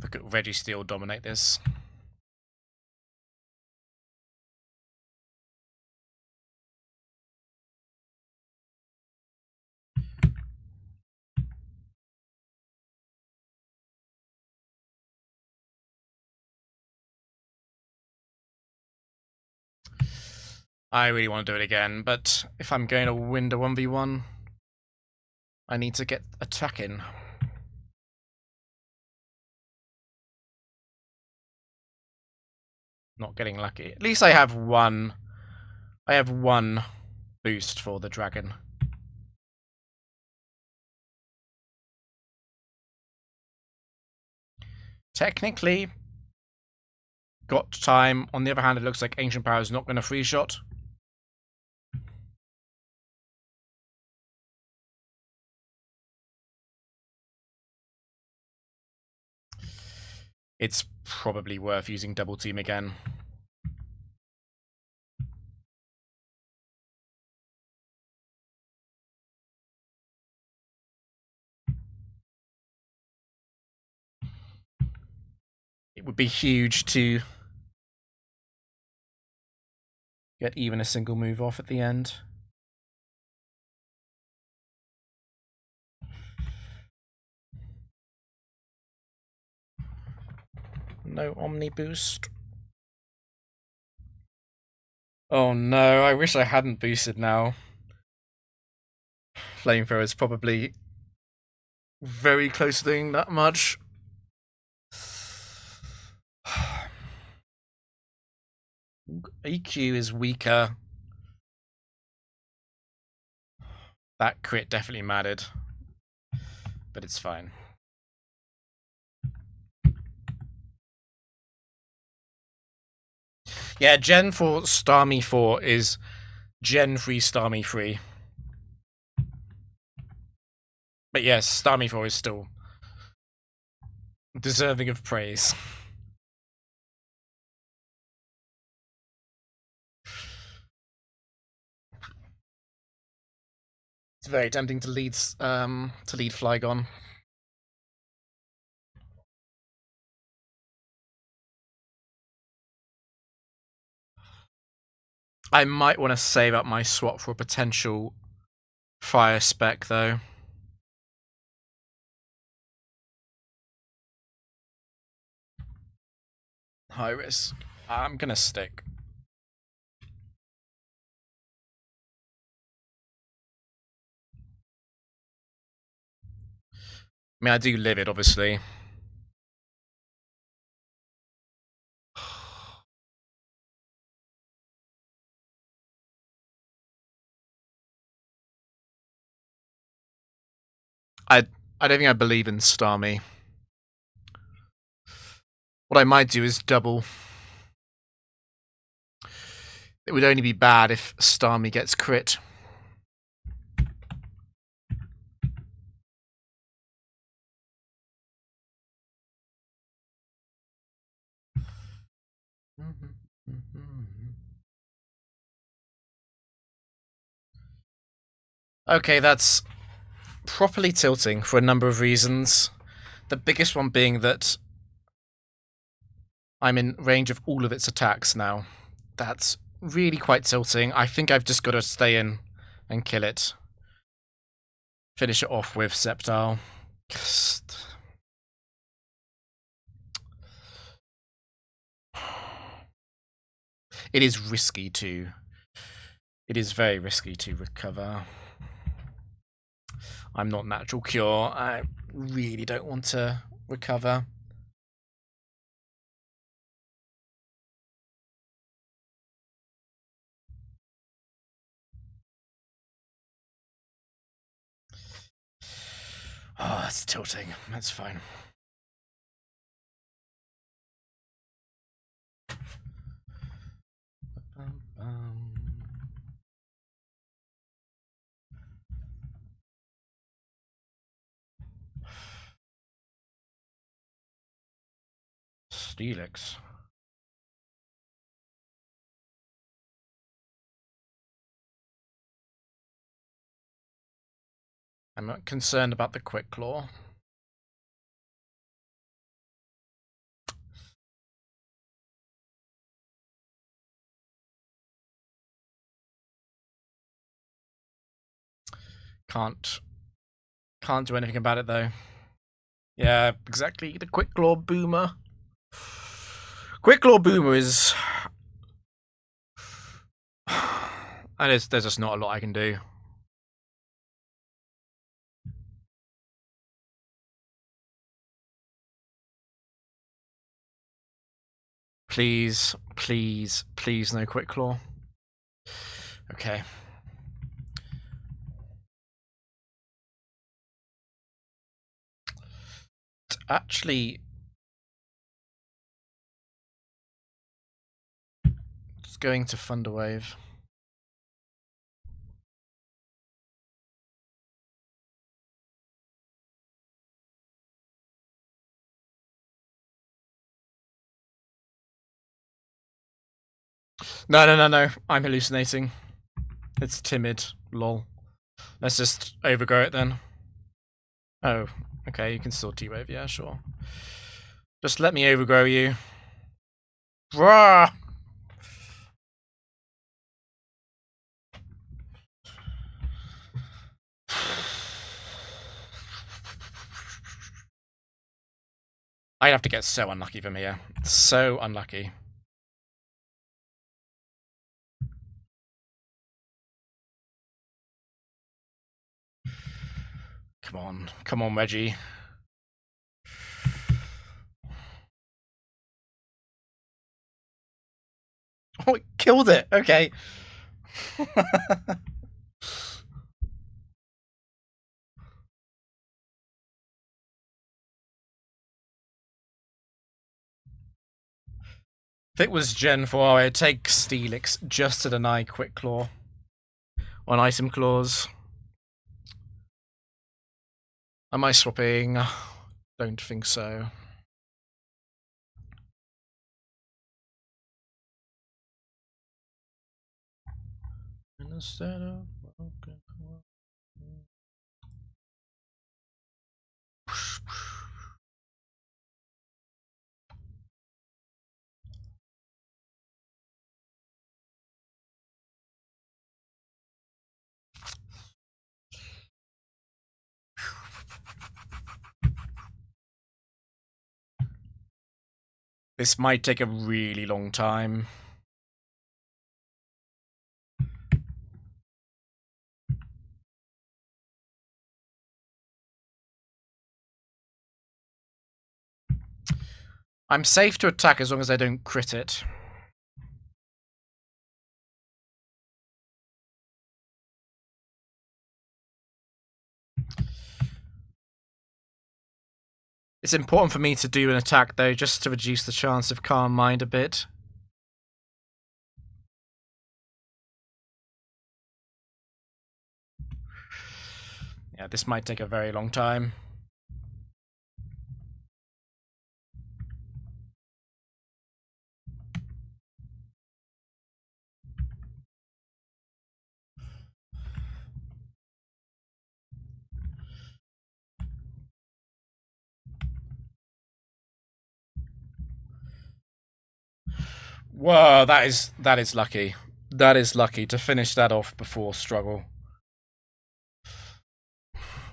Look at Registeel dominate this. I really want to do it again, but if I'm going to win the 1v1, I need to get attacking. Not getting lucky. At least I have one. I have one boost for the dragon. Technically, got time. On the other hand, it looks like Ancient Power is not going to free shot. It's probably worth using Double Team again. It would be huge to get even a single move off at the end. No Omni boost. Oh no, I wish I hadn't boosted now. Flamethrower is probably very close to doing that much. EQ is weaker. That crit definitely mattered, but it's fine. Yeah, Gen 4 Starmie 4 is Gen 3 Starmie 3. But yes, Starmie 4 is still deserving of praise. It's very tempting to lead Flygon. I might want to save up my swap for a potential fire spec though. High risk. I'm gonna stick. I mean, I do live it, obviously. I don't think I believe in Starmie. What I might do is double. It would only be bad if Starmie gets crit. Okay, that's properly tilting for a number of reasons. The biggest one being that I'm in range of all of its attacks now. That's really quite tilting. I think I've just got to stay in and kill it. Finish it off with Sceptile. It is risky to... It is very risky to recover. I'm not Natural Cure. I really don't want to recover. Oh, it's tilting. That's fine. Steelix. I'm not concerned about the Quick Claw. Can't do anything about it though. Yeah, exactly. The Quick Claw Boomer. Quick Claw Boomer is... And there's just not a lot I can do. Please, please, please no Quick Claw. Okay. It's actually... It's going to Thunderwave. No. I'm hallucinating. It's timid. Lol. Let's just overgrow it then. Oh, okay, you can still T-Wave, yeah, sure. Just let me overgrow you. Bruh! I'd have to get so unlucky from here. So unlucky. Come on. Come on, Reggie. Oh, it killed it. Okay. If it was Gen 4, I'd take Steelix just to deny Quick Claw on Item Claws. Am I swapping? Don't think so. Instead of... This might take a really long time. I'm safe to attack as long as I don't crit it. It's important for me to do an attack, though, just to reduce the chance of Calm Mind a bit. Yeah, this might take a very long time. Whoa, that is lucky. That is lucky to finish that off before struggle.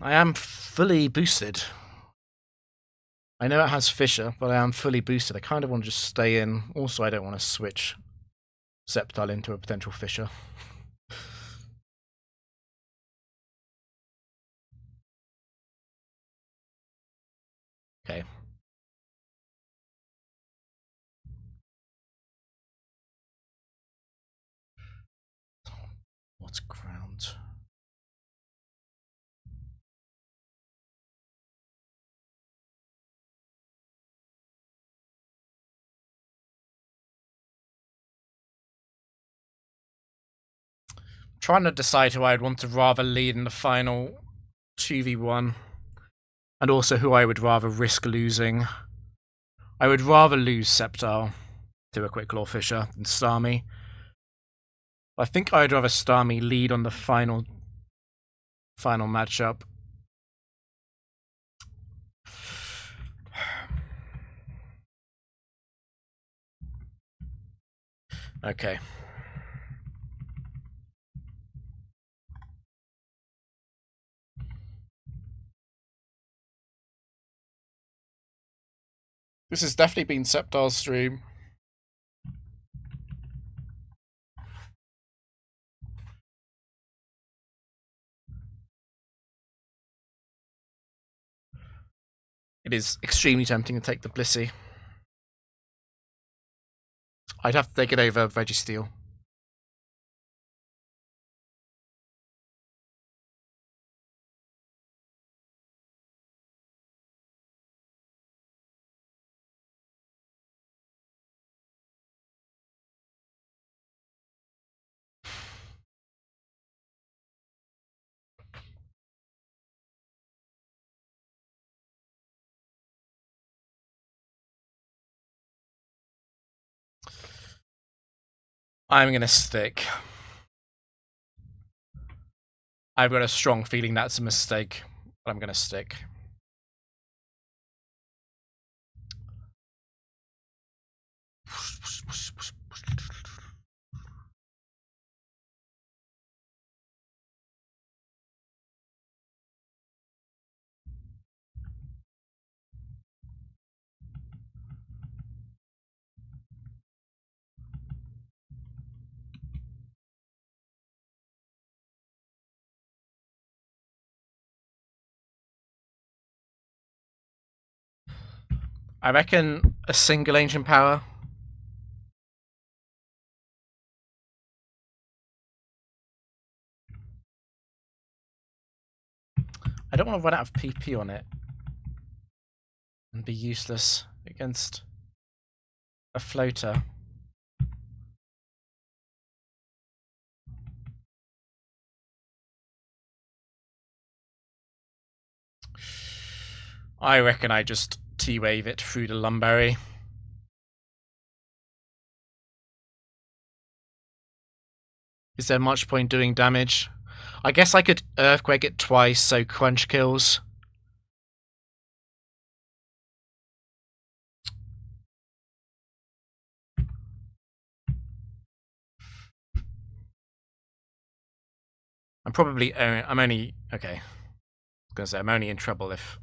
I am fully boosted. I know it has Fissure, but I am fully boosted. I kind of want to just stay in. Also, I don't want to switch Sceptile into a potential Fissure. Okay. What's ground? Trying to decide who I'd want to rather lead in the final 2v1. And also who I would rather risk losing. I would rather lose Sceptile to a Quick Claw Fissure than Starmie. I think I'd rather Starmie lead on the final matchup. Okay. This has definitely been Sceptile's stream. It is extremely tempting to take the Blissey. I'd have to take it over Registeel. I'm going to stick. I've got a strong feeling that's a mistake, but I'm going to stick. I reckon a single ancient power. I don't want to run out of PP on it and be useless against a floater. I reckon I just T-wave it through the Lumberry. Is there much point doing damage? I guess I could Earthquake it twice, so crunch kills. I'm only, okay. I was gonna say, I'm only in trouble if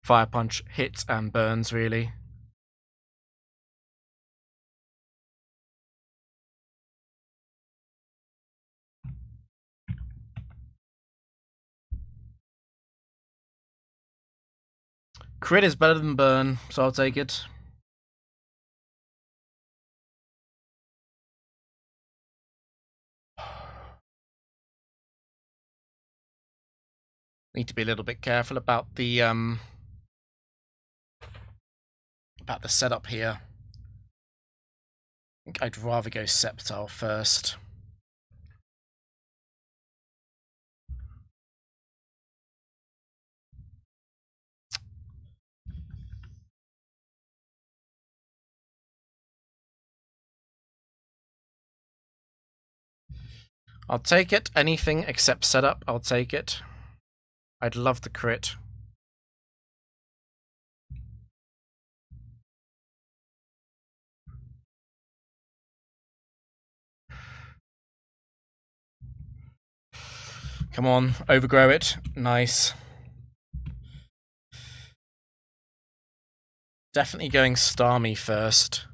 Fire Punch hits and burns, really. Crit is better than burn, so I'll take it. Need to be a little bit careful about the setup here. I think I'd rather go Sceptile first. I'll take it. Anything except setup, I'll take it. I'd love the crit. Come on, overgrow it. Nice. Definitely going Starmie first.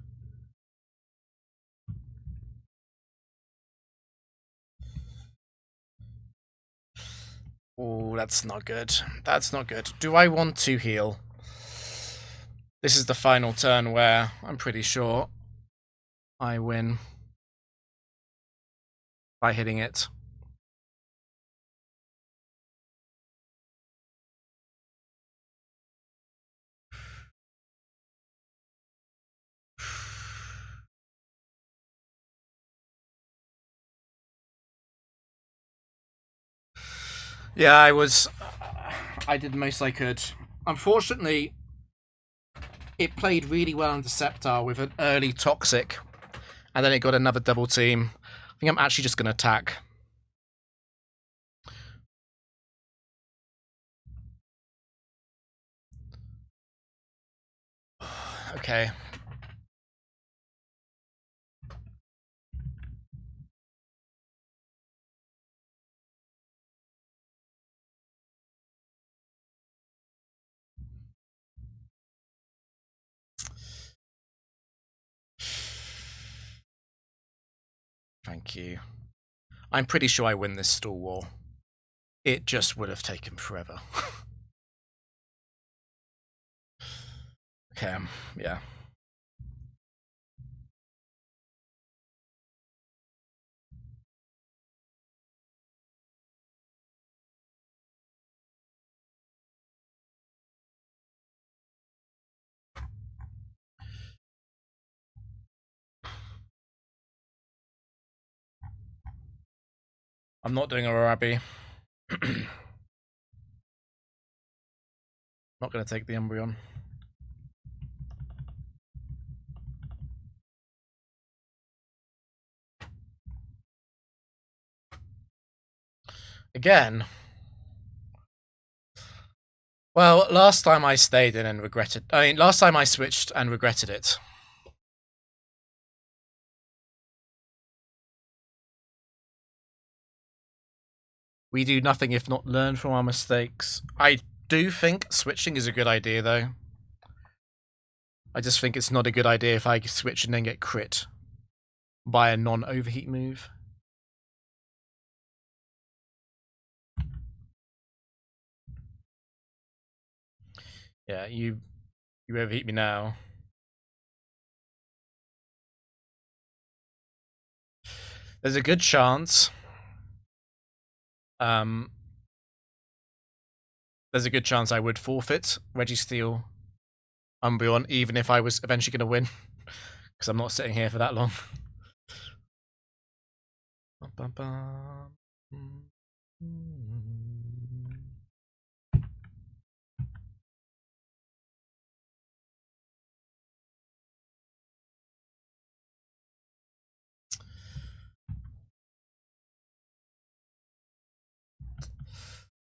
Oh, that's not good. That's not good. Do I want to heal? This is the final turn where I'm pretty sure I win by hitting it. Yeah, I did the most I could. Unfortunately, it played really well into Sceptile with an early Toxic, and then it got another double team. I think I'm actually just going to attack. Okay. Thank you. I'm pretty sure I win this stall war. It just would have taken forever. Okay, yeah. I'm not doing a Arabi. Not going to take the Umbreon. Again. Well, last time I stayed in and regretted... I mean, last time I switched and regretted it. We do nothing if not learn from our mistakes. I do think switching is a good idea, though. I just think it's not a good idea if I switch and then get crit by a non-overheat move. Yeah, you You overheat me now. There's a good chance. There's a good chance I would forfeit Registeel Umbreon, even if I was eventually going to win, because I'm not sitting here for that long.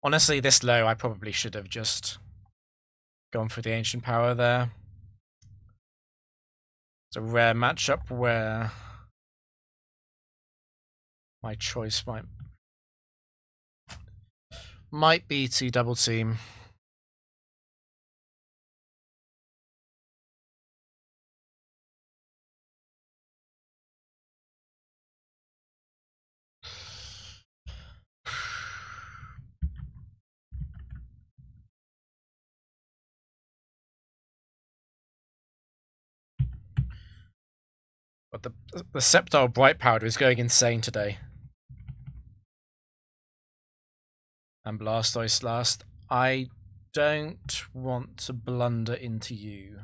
Honestly, this low, I probably should have just gone for the Ancient Power there. It's a rare matchup where my choice might be to double team. But the Sceptile Bright Powder is going insane today. And Blastoise last. I don't want to blunder into you.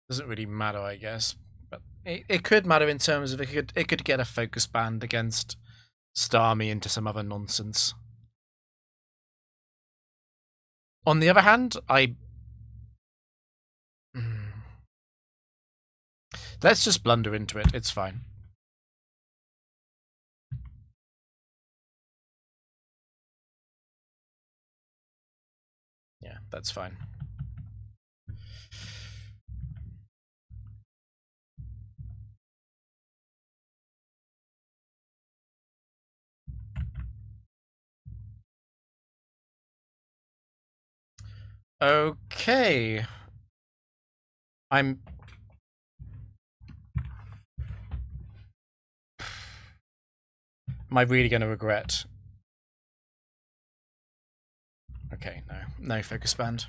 Doesn't really matter, I guess. But it could matter in terms of it could get a focus band against Starmie into some other nonsense. On the other hand, let's just blunder into it. It's fine. Yeah, that's fine. Okay. Am I really going to regret? Okay, no focus band.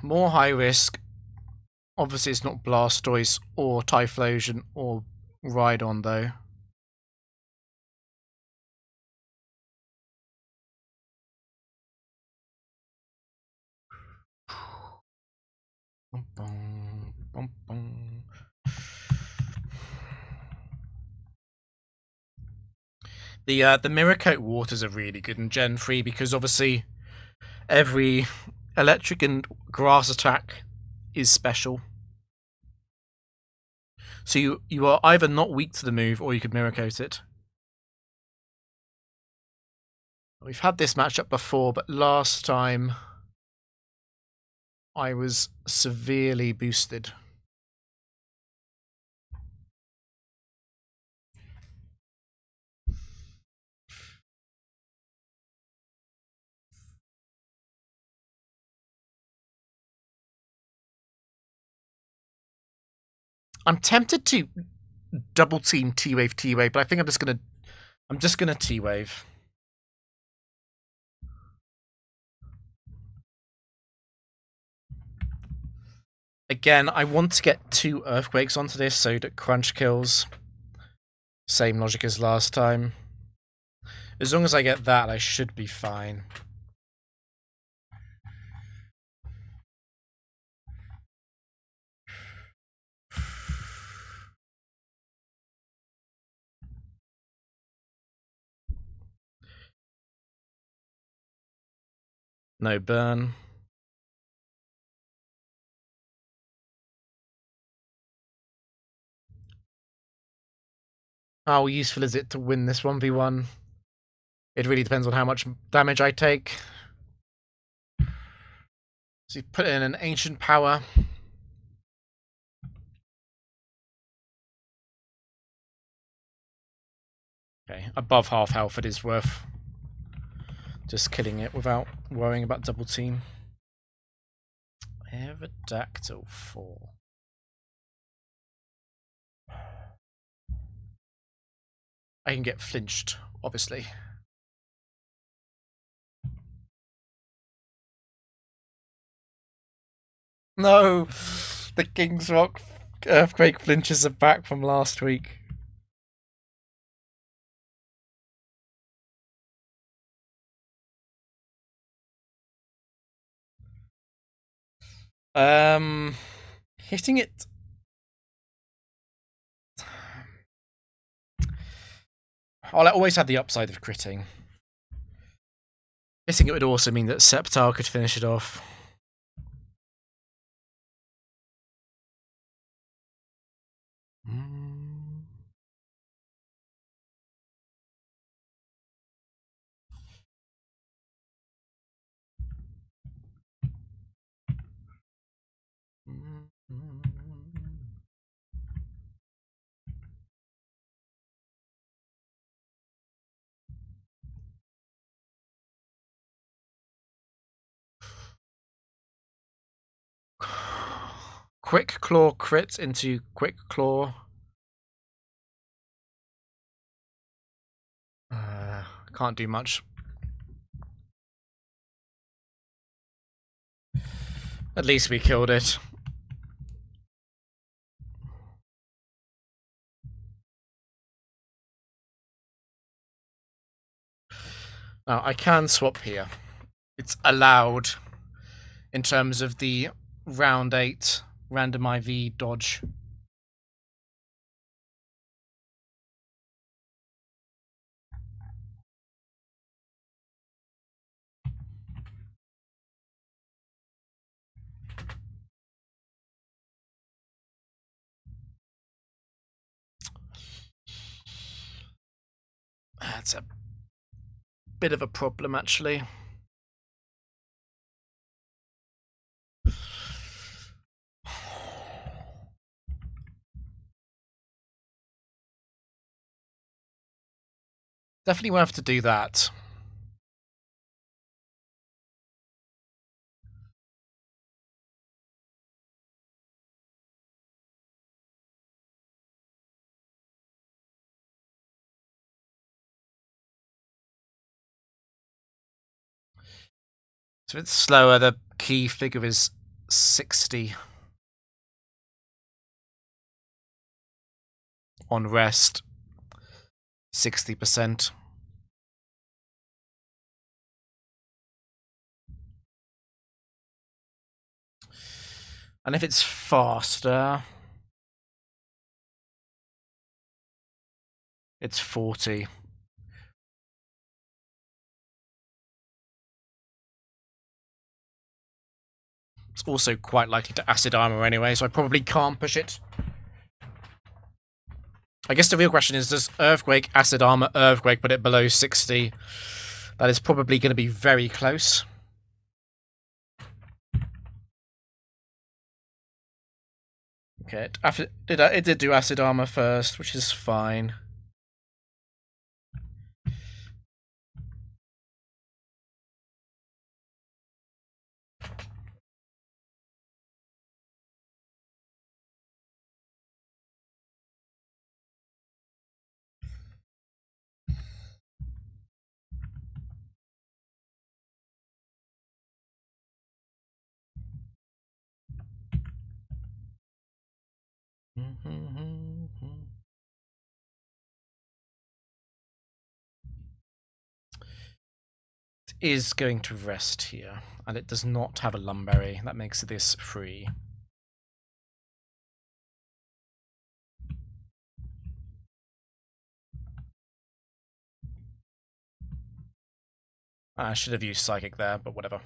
More high risk. Obviously, it's not Blastoise or Typhlosion or Rhydon, though. The Mirror Coat Waters are really good in Gen 3 because obviously every electric and grass attack is special. So you are either not weak to the move or you could Mirror Coat it. We've had this matchup before, but last time I was severely boosted. I'm tempted to double team T-Wave, but I think I'm just gonna T-Wave. Again, I want to get 2 Earthquakes onto this so that Crunch kills. Same logic as last time. As long as I get that, I should be fine. No burn. How useful is it to win this 1v1? It really depends on how much damage I take. So you put in an Ancient Power. Okay, above half health it is worth just killing it without worrying about double team. Aerodactyl 4. I can get flinched, obviously. No! The King's Rock earthquake flinches are back from last week. Hitting it. I'll always have the upside of critting. Hitting it would also mean that Sceptile could finish it off. Quick Claw crit into Quick Claw. Can't do much. At least we killed it. Now, I can swap here. It's allowed in terms of the round 8 random IV dodge. That's a bit of a problem, actually. Definitely won't have to do that. It's a bit slower. The key figure is 60 on rest. 60%. And if it's faster, it's 40. It's also quite likely to acid armor anyway, so I probably can't push it. I guess the real question is, does Earthquake, Acid Armor, Earthquake put it below 60? That is probably going to be very close. Okay, it did do Acid Armor first, which is fine. It is going to rest here, and it does not have a Lumberry. That makes this free. I should have used Psychic there, but whatever.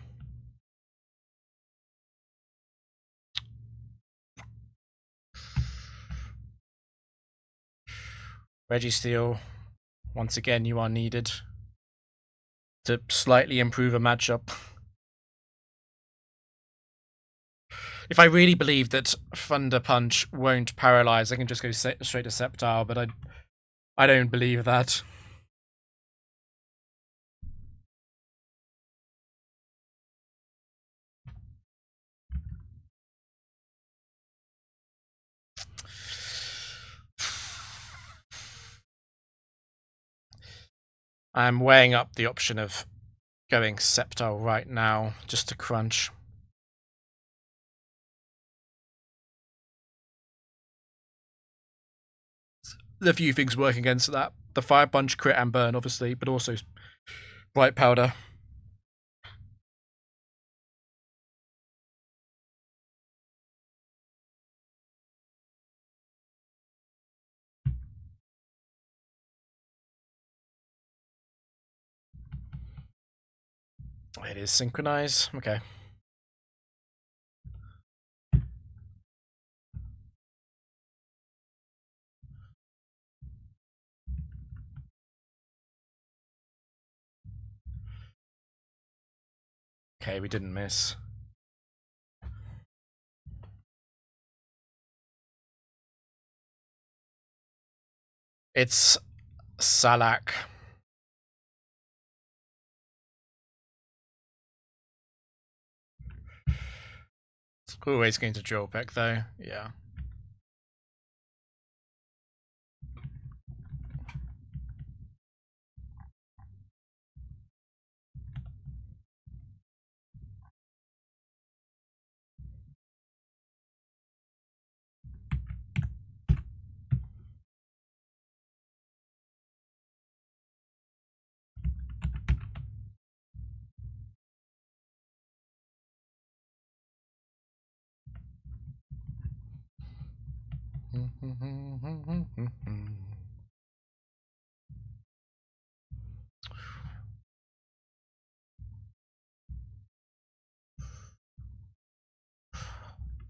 Registeel, once again, you are needed to slightly improve a matchup. If I really believe that Thunder Punch won't paralyze, I can just go straight to Sceptile, but I don't believe that. I'm weighing up the option of going Septile right now, just to crunch. There's a few things working against that. The Fire Punch, crit and burn, obviously, but also Bright Powder. It is Synchronize. Okay. Okay, we didn't miss. It's Salak. It's always going to draw back though, yeah.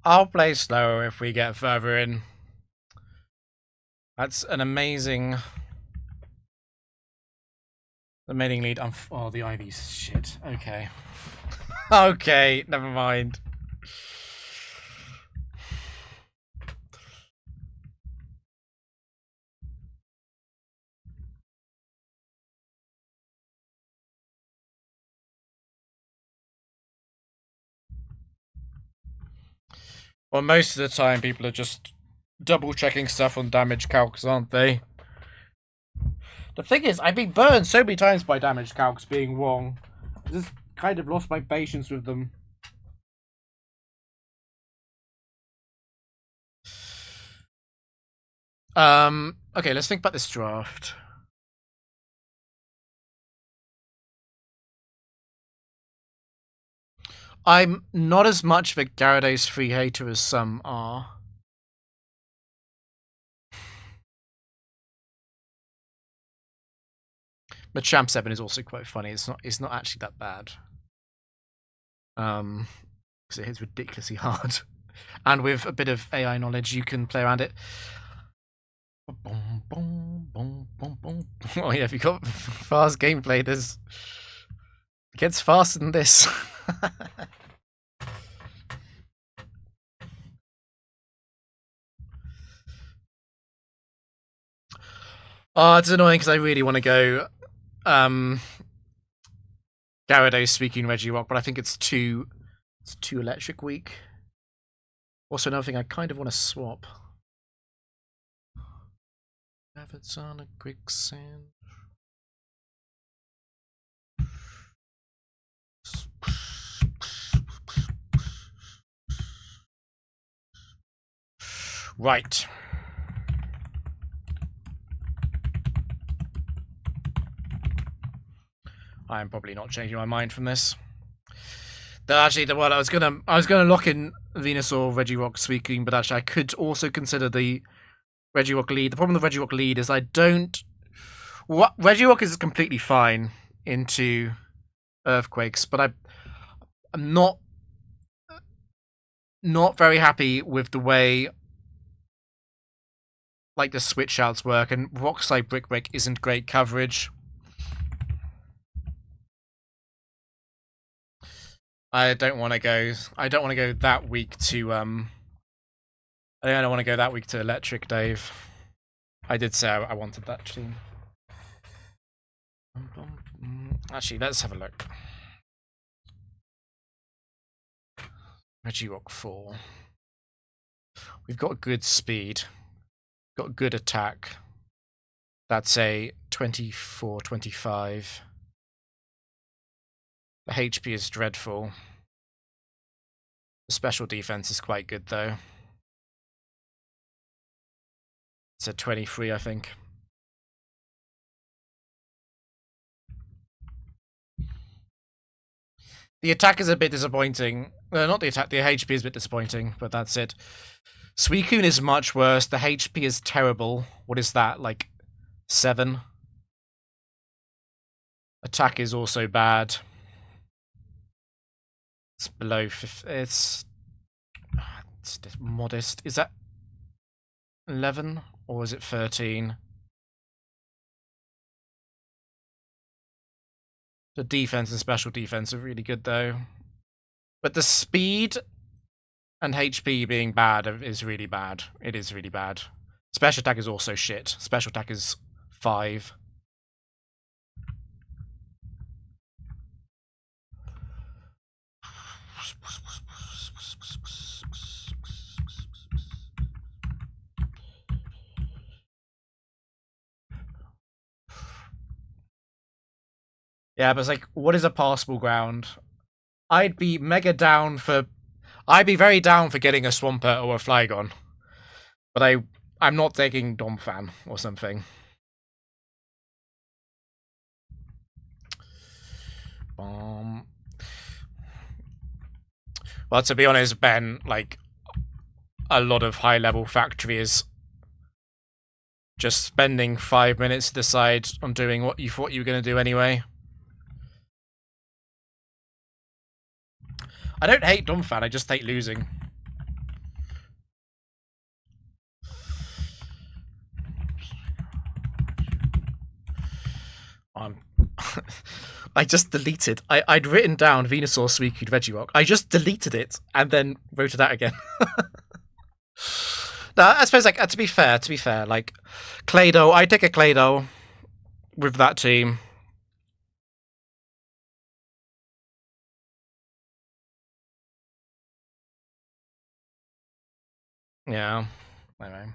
I'll play slower if we get further in. That's an amazing lead. Oh, the Ivy's shit. Okay. Okay, never mind. Well, most of the time people are just double checking stuff on damage calcs, aren't they? The thing is, I've been burned so many times by damage calcs being wrong. I just kind of lost my patience with them. Okay, let's think about this draft. I'm not as much of a Gyarados free hater as some are. But Champ 7 is also quite funny. It's not actually that bad. Because it hits ridiculously hard. And with a bit of AI knowledge, you can play around it. Oh yeah, if you got fast gameplay, it gets faster than this. Oh, it's annoying because I really want to go Gyarados speaking Regirock, but I think it's too electric weak. Also, another thing I kind of want to swap. If it's on a quicksand. Right. I'm probably not changing my mind from this. Actually, I was gonna lock in Venusaur Regirock speaking, but actually I could also consider the Regirock lead. The problem with Regirock lead is I don't. Regirock is completely fine into Earthquakes, but I'm not very happy with the way like the switch outs work, and Rock Slide Brick Break isn't great coverage. I don't want to go that weak to I don't want to go that weak to Electric, Dave. I did say I wanted that team. Actually, let's have a look. Regirock 4. We've got good speed. Got good attack. That's a 24, 25. The HP is dreadful. The special defense is quite good, though. It's a 23, I think. The attack is a bit disappointing. Not the attack, the HP is a bit disappointing, but that's it. Suicune is much worse. The HP is terrible. What is that, like 7? Attack is also bad. It's below 50. It's modest. Is that 11 or is it 13? The defense and special defense are really good, though. But the speed and HP being bad is really bad. It is really bad. Special attack is also shit. Special attack is 5. Yeah, but it's like, what is a passable ground? I'd be very down for getting a Swampert or a Flygon. But I'm not taking Domfan or something. Well, to be honest, Ben, like, a lot of high-level factory is just spending 5 minutes to decide on doing what you thought you were going to do anyway. I don't hate Domfan, I just hate losing. I just deleted. I'd written down Venusaur, Suicune, Regirock. I just deleted it and then wrote it out again. No, I suppose, like, to be fair, like, Clado, I'd take a Clado with that team. Yeah. Anyway.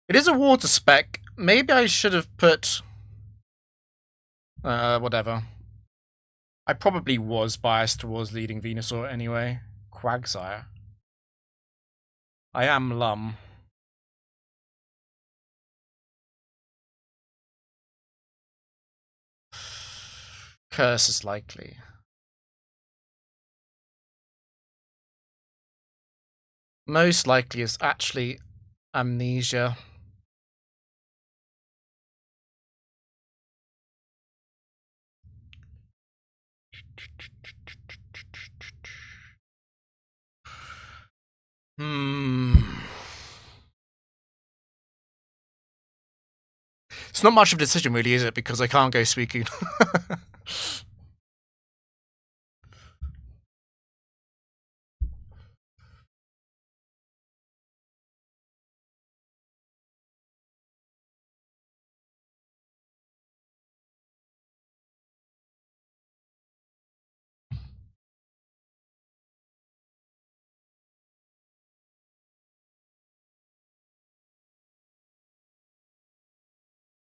It is a water spec. Maybe I should have put... whatever. I probably was biased towards leading Venusaur anyway. Quagsire. I am Lum. Curse is likely. Most likely is actually Amnesia. It's not much of a decision, really, is it? Because I can't go Suicune.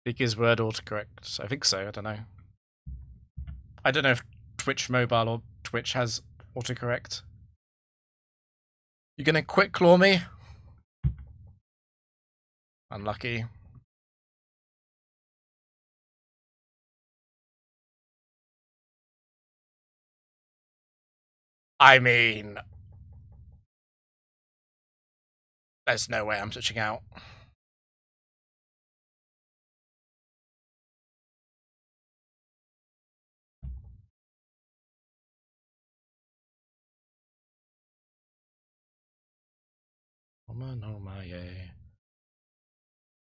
Because word autocorrect. I think so, I don't know. I don't know if Twitch Mobile or Twitch has autocorrect. You gonna quick claw me? Unlucky. I mean... There's no way I'm switching out.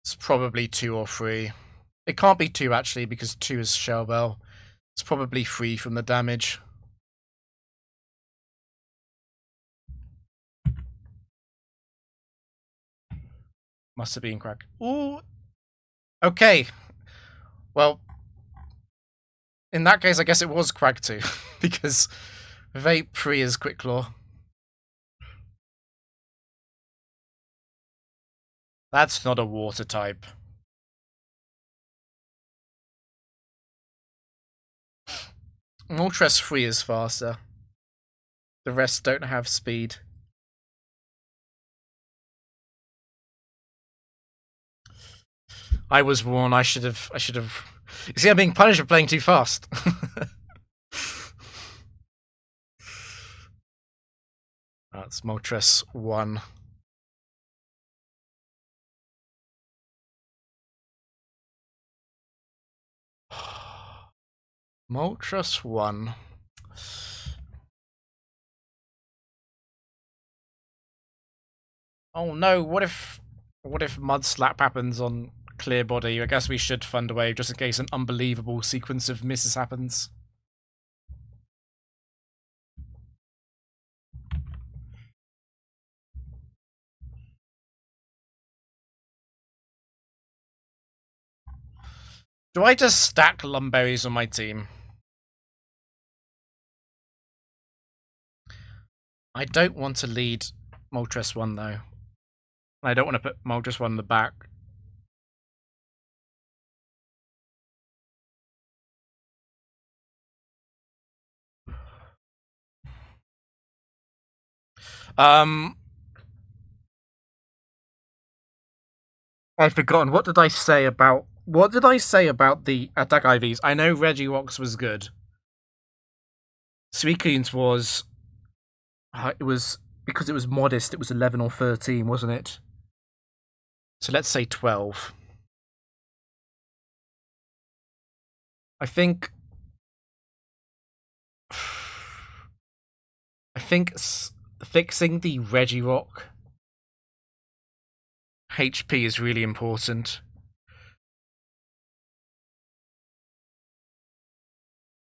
It's probably 2 or 3. It can't be 2, actually, because 2 is Shell Bell. It's probably 3 from the damage. Must have been crack. Ooh. Okay. Well, in that case, I guess it was Crag 2, because Vape free is Quick Claw. That's not a water type. Moltres free is faster. The rest don't have speed. I was warned. I should have. You see, I'm being punished for playing too fast. That's Moltres 1. Moltres 1. Oh no, what if Mud Slap happens on Clear Body? I guess we should fund a wave just in case an unbelievable sequence of misses happens. Do I just stack Lumberries on my team? I don't want to lead Moltres 1 though. I don't want to put Moltres 1 in the back. I've forgotten. What did I say about the attack IVs? I know Regirock's was good. Suicune's was it was because it was modest. It was 11 or 13, wasn't it? So let's say 12. I think fixing the Regirock HP is really important.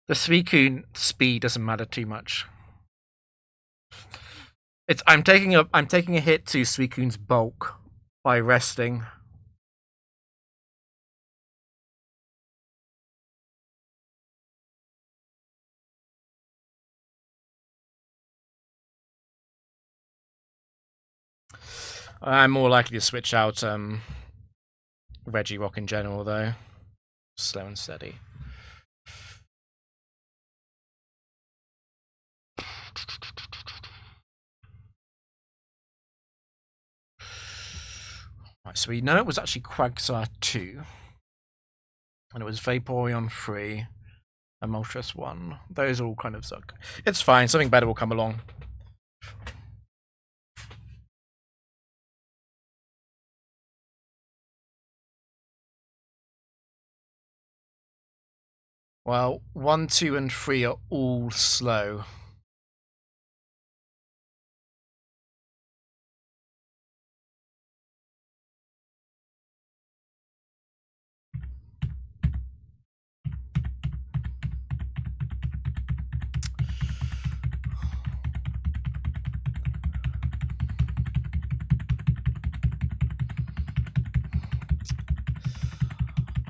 The Suicune speed doesn't matter too much. I'm taking a hit to Suicune's bulk by resting. I'm more likely to switch out Regirock in general though. Slow and steady. Right, so we know it was actually Quagsire 2. And it was Vaporeon 3 and Moltres 1. Those all kind of suck. It's fine, something better will come along. Well, 1, 2, and 3 are all slow.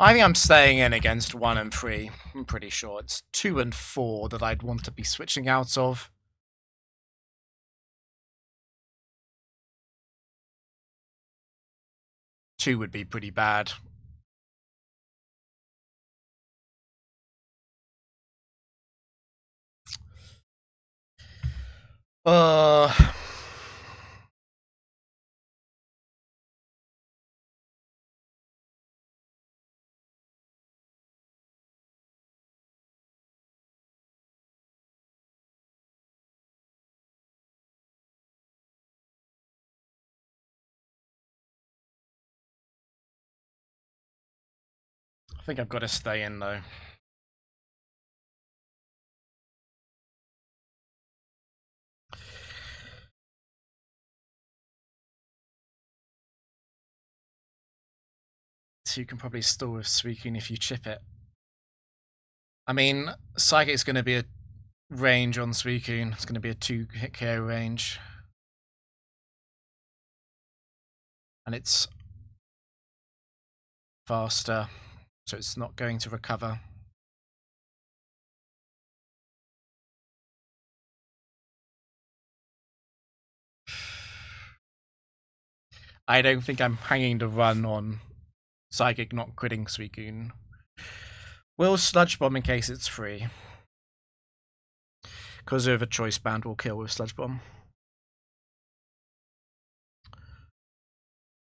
I think I'm staying in against 1 and 3. I'm pretty sure it's 2 and 4 that I'd want to be switching out of. Two would be pretty bad. I think I've got to stay in though. So you can probably stall with Suicune if you chip it. I mean, Psychic's going to be a range on Suicune. It's going to be a 2-hit KO range. And it's faster, so it's not going to recover. I don't think I'm hanging the run on Psychic not critting Suicune. Will Sludge Bomb in case it's free. Because of a choice band will kill with Sludge Bomb.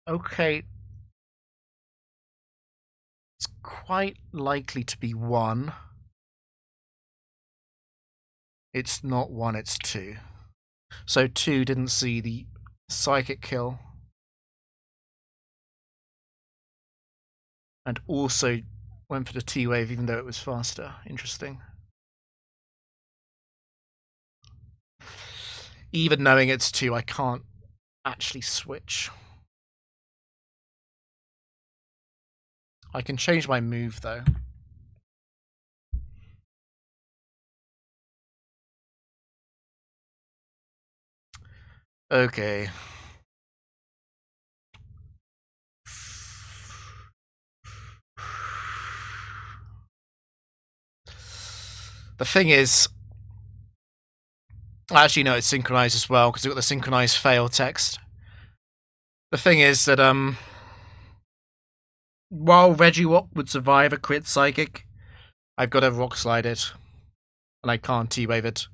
Okay. It's quite likely to be 1. It's not 1, it's 2. So 2 didn't see the Psychic kill. And also went for the T-Wave even though it was faster. Interesting. Even knowing it's 2, I can't actually switch. I can change my move though. Okay. The thing is, actually no, it's synchronized as well because we've got the synchronized fail text. The thing is that while Regirock would survive a crit Psychic, I've got to Rock Slide it, and I can't T-Wave it.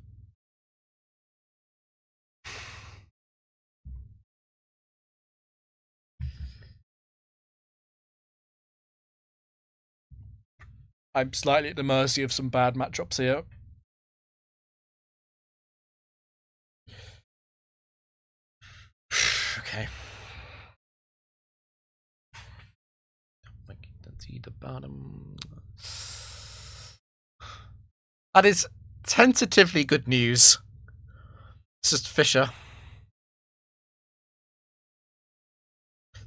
I'm slightly at the mercy of some bad matchups here. Okay. See the bottom. That is tentatively good news. It's just Fisher.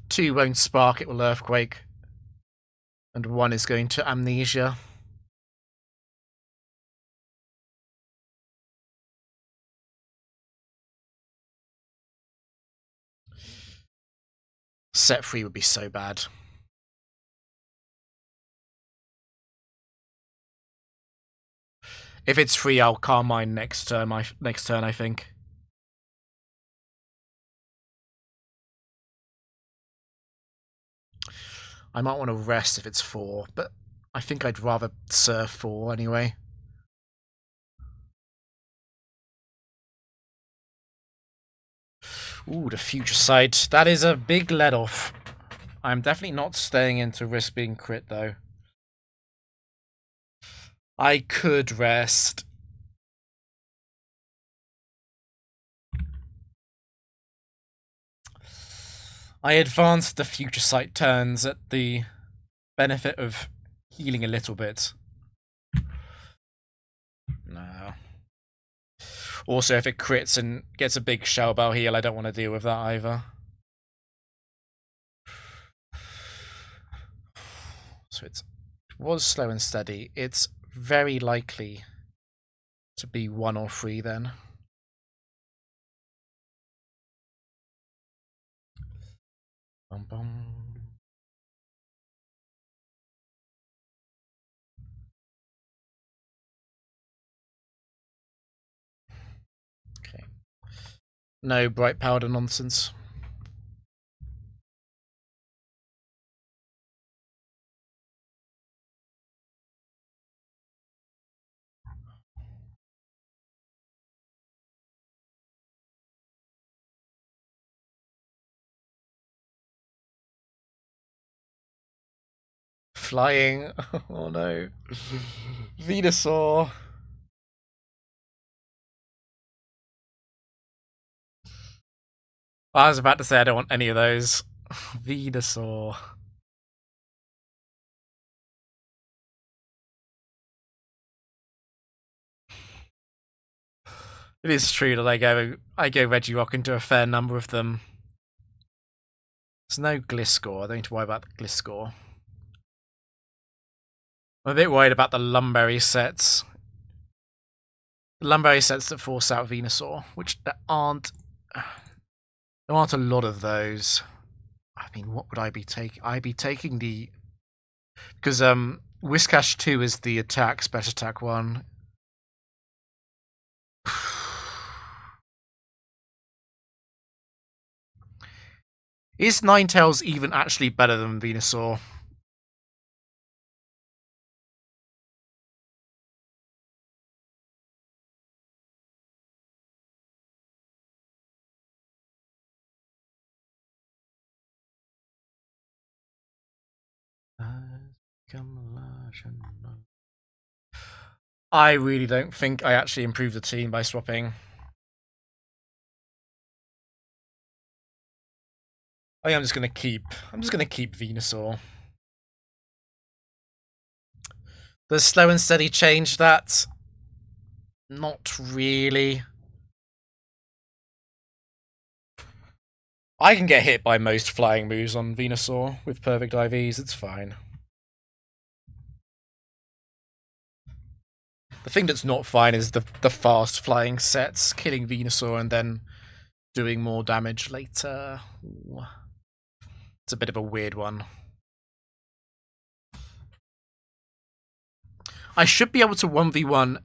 2 won't Spark, it will Earthquake. And 1 is going to Amnesia. Set free would be so bad. If it's free, I'll Carmine next turn, I think. I might want to rest if it's 4, but I think I'd rather Surf 4 anyway. Ooh, the Future Sight. That is a big let-off. I'm definitely not staying in to risk being crit, though. I could rest. I advanced the Future Sight turns at the benefit of healing a little bit. No. Also, if it crits and gets a big Shell Bell heal, I don't want to deal with that either. So it was slow and steady. It's very likely to be 1 or 3 then. Bum, bum. Okay. No bright powder nonsense. Flying. Oh no. Venusaur. I was about to say I don't want any of those. Venusaur. It is true that I go Regirock into a fair number of them. There's no Gliscor. I don't need to worry about the Gliscor. I'm a bit worried about the Lumberry sets. The Lumberry sets that force out Venusaur, which there aren't a lot of those. I mean, what would I be taking? I'd be taking the... Because Whiscash 2 is the attack, special attack 1. Is Ninetales even actually better than Venusaur? I really don't think I actually improved the team by swapping. I think I'm just gonna keep Venusaur. Does slow and steady change that? Not really. I can get hit by most flying moves on Venusaur with perfect IVs, it's fine. The thing that's not fine is the fast flying sets, killing Venusaur and then doing more damage later. Ooh. It's a bit of a weird one. I should be able to 1v1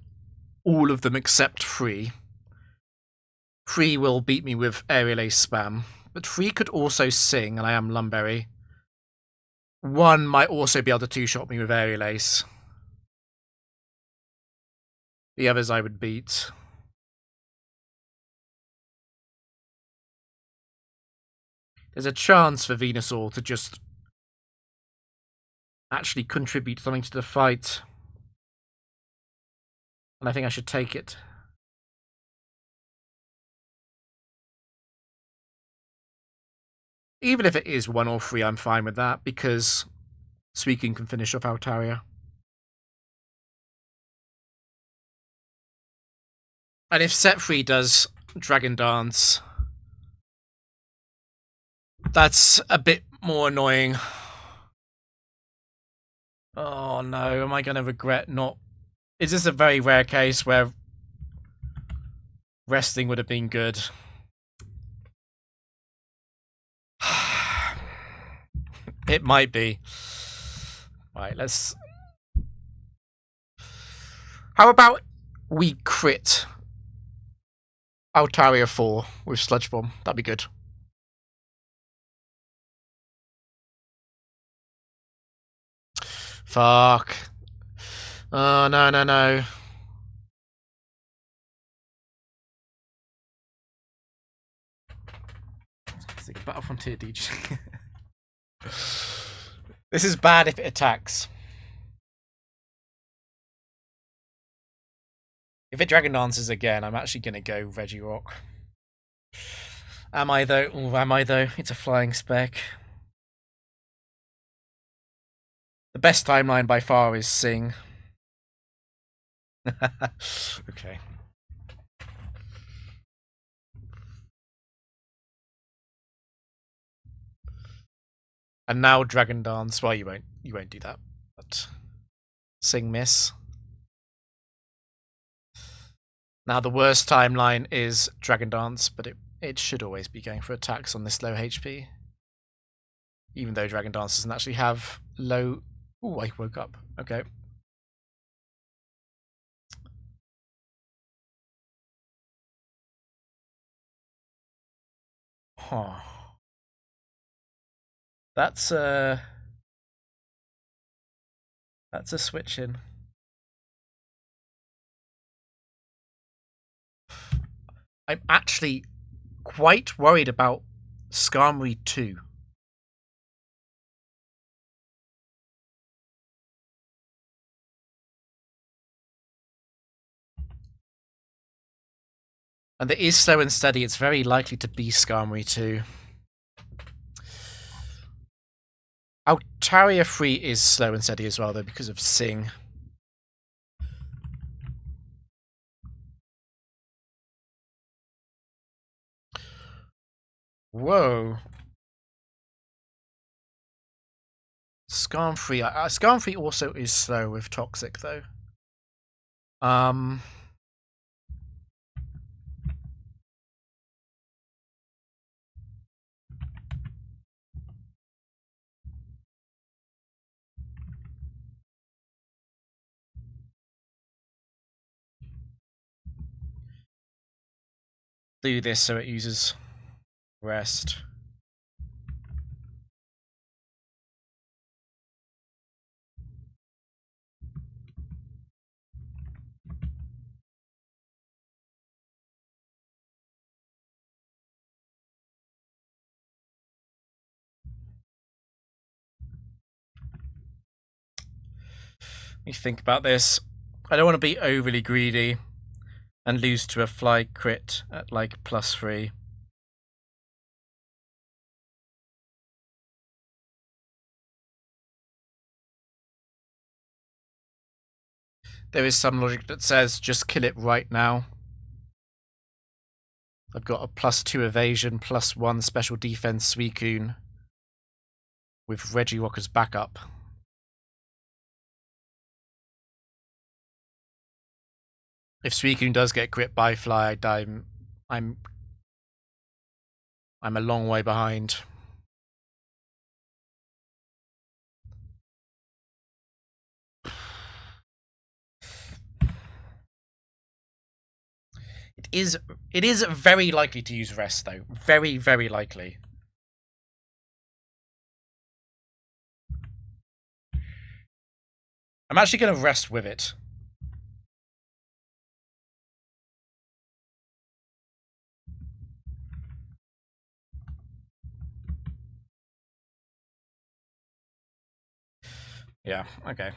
all of them except Free. Free will beat me with Aerial Ace spam, but Free could also sing, and I am Lumberry. One might also be able to two-shot me with Aerial Ace. The others I would beat. There's a chance for Venusaur to just actually contribute something to the fight. And I think I should take it. Even if it is 1 or 3, I'm fine with that, because Suicune can finish off Altaria. And if set 3 does Dragon Dance, that's a bit more annoying. Oh no, am I going to regret not... Is this a very rare case where resting would have been good? It might be. Right, let's... How about we crit Altaria 4 with Sludge Bomb? That'd be good. Fuck. Oh, no, no, no. It's like a Battle Frontier Deej. This is bad if it attacks. If it Dragon Dances again, I'm actually going to go Regirock. Am I though? Ooh, am I though? It's a flying spec. The best timeline by far is Sing. Okay. And now Dragon Dance. Well, you won't do that. But Sing miss. Now the worst timeline is Dragon Dance, but it should always be going for attacks on this low HP. Even though Dragon Dance doesn't actually have low... Ooh, I woke up. Okay. Huh. That's a switch in. I'm actually quite worried about Skarmory 2. And it is slow and steady. It's very likely to be Skarmory 2. Altaria 3 is slow and steady as well, though, because of Sing. Whoa. Skarmory also is slow with Toxic, though. Do this so it uses Rest. Let me think about this. I don't want to be overly greedy and lose to a fly crit at like +3. There is some logic that says just kill it right now. I've got a +2 evasion, +1 special defense Suicune with Regirock as backup. If Suicune does get crit by fly, I'm a long way behind. It is very likely to use rest though. Very, very likely. I'm actually going to rest with it. Yeah, okay.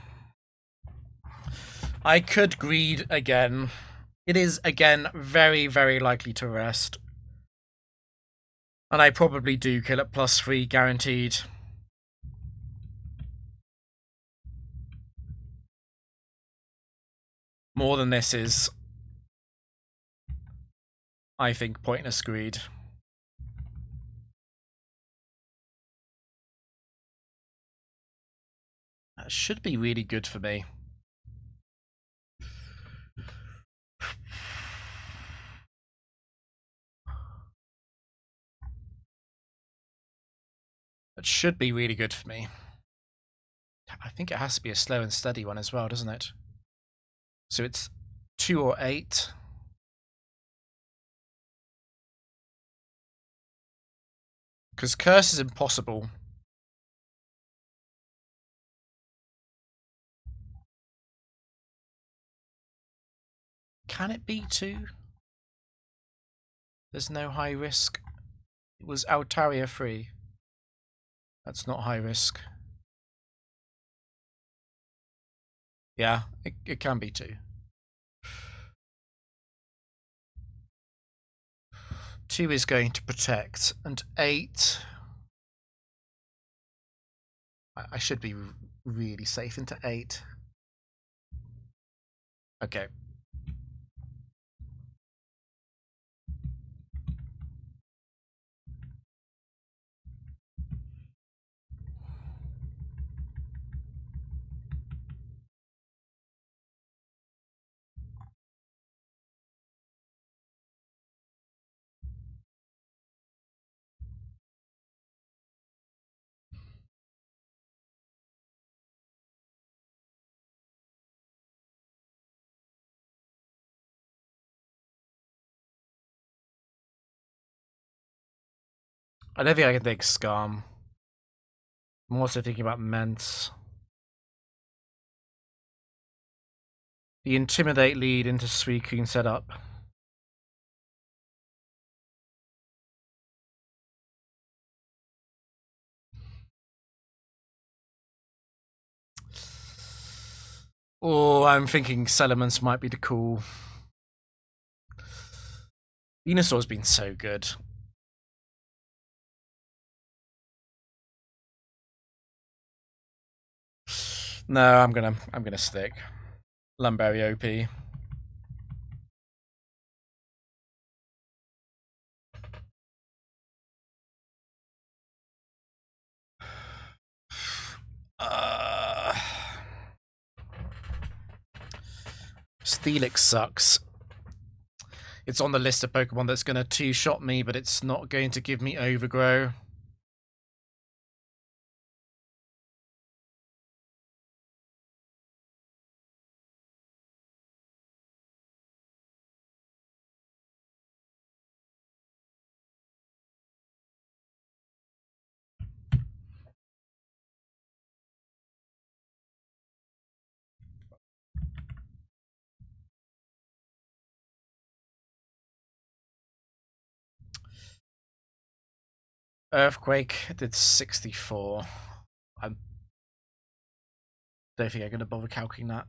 I could greed again. It is, again, very, very likely to rest. And I probably do kill at +3, guaranteed. More than this is, I think, pointless greed. That should be really good for me. That should be really good for me. I think it has to be a slow and steady one as well, doesn't it? So it's 2 or 8. Because Curse is impossible. Can it be 2? There's no high risk. It was Altaria free. That's not high risk. Yeah, it can be 2. 2 is going to protect, and 8... I should be really safe into 8. Okay. I don't think I can take Scum. I'm also thinking about Mence. The Intimidate lead into Suicune setup. Oh, I'm thinking Salamence might be the call. Venusaur's been so good. No, I'm gonna stick. Lumberry OP. Steelix sucks. It's on the list of Pokemon that's going to two-shot me, but it's not going to give me Overgrow. Earthquake did 64. Don't think I'm going to bother calculating that.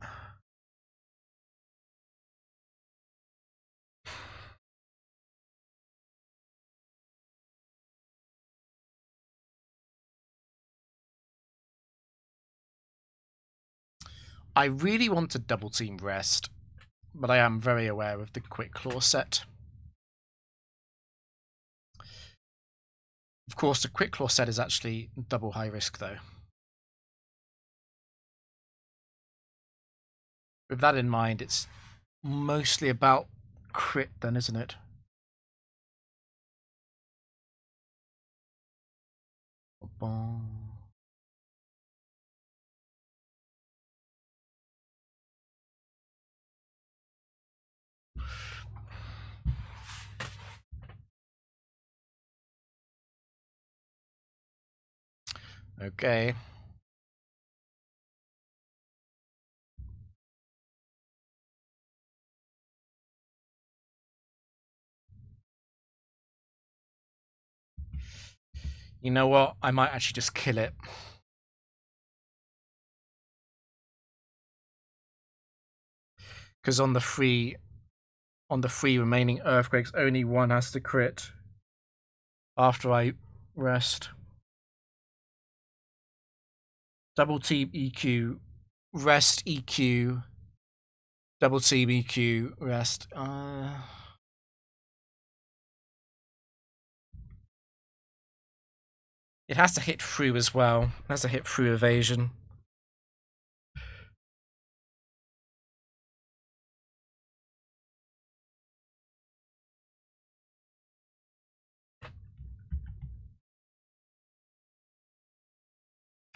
I really want to double team rest, but I am very aware of the quick claw set. Of course, the quick claw set is actually double high risk, though. With that in mind, it's mostly about crit then, isn't it? Okay. You know what? I might actually just kill it. Because on the three remaining earthquakes, only one has to crit after I rest. Double team EQ, rest EQ, double team EQ, rest. It has to hit through as well. It has to hit through evasion.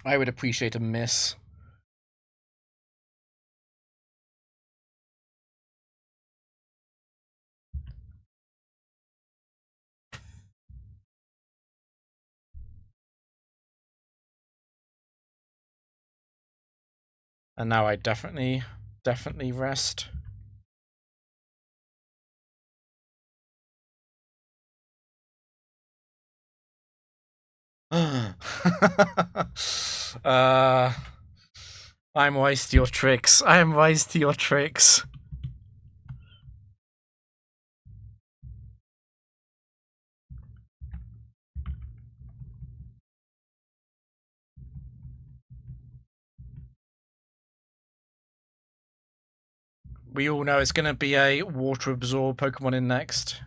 I would appreciate a miss. And now I definitely rest. I'm wise to your tricks. I am wise to your tricks. We all know it's going to be a water absorb Pokemon in next.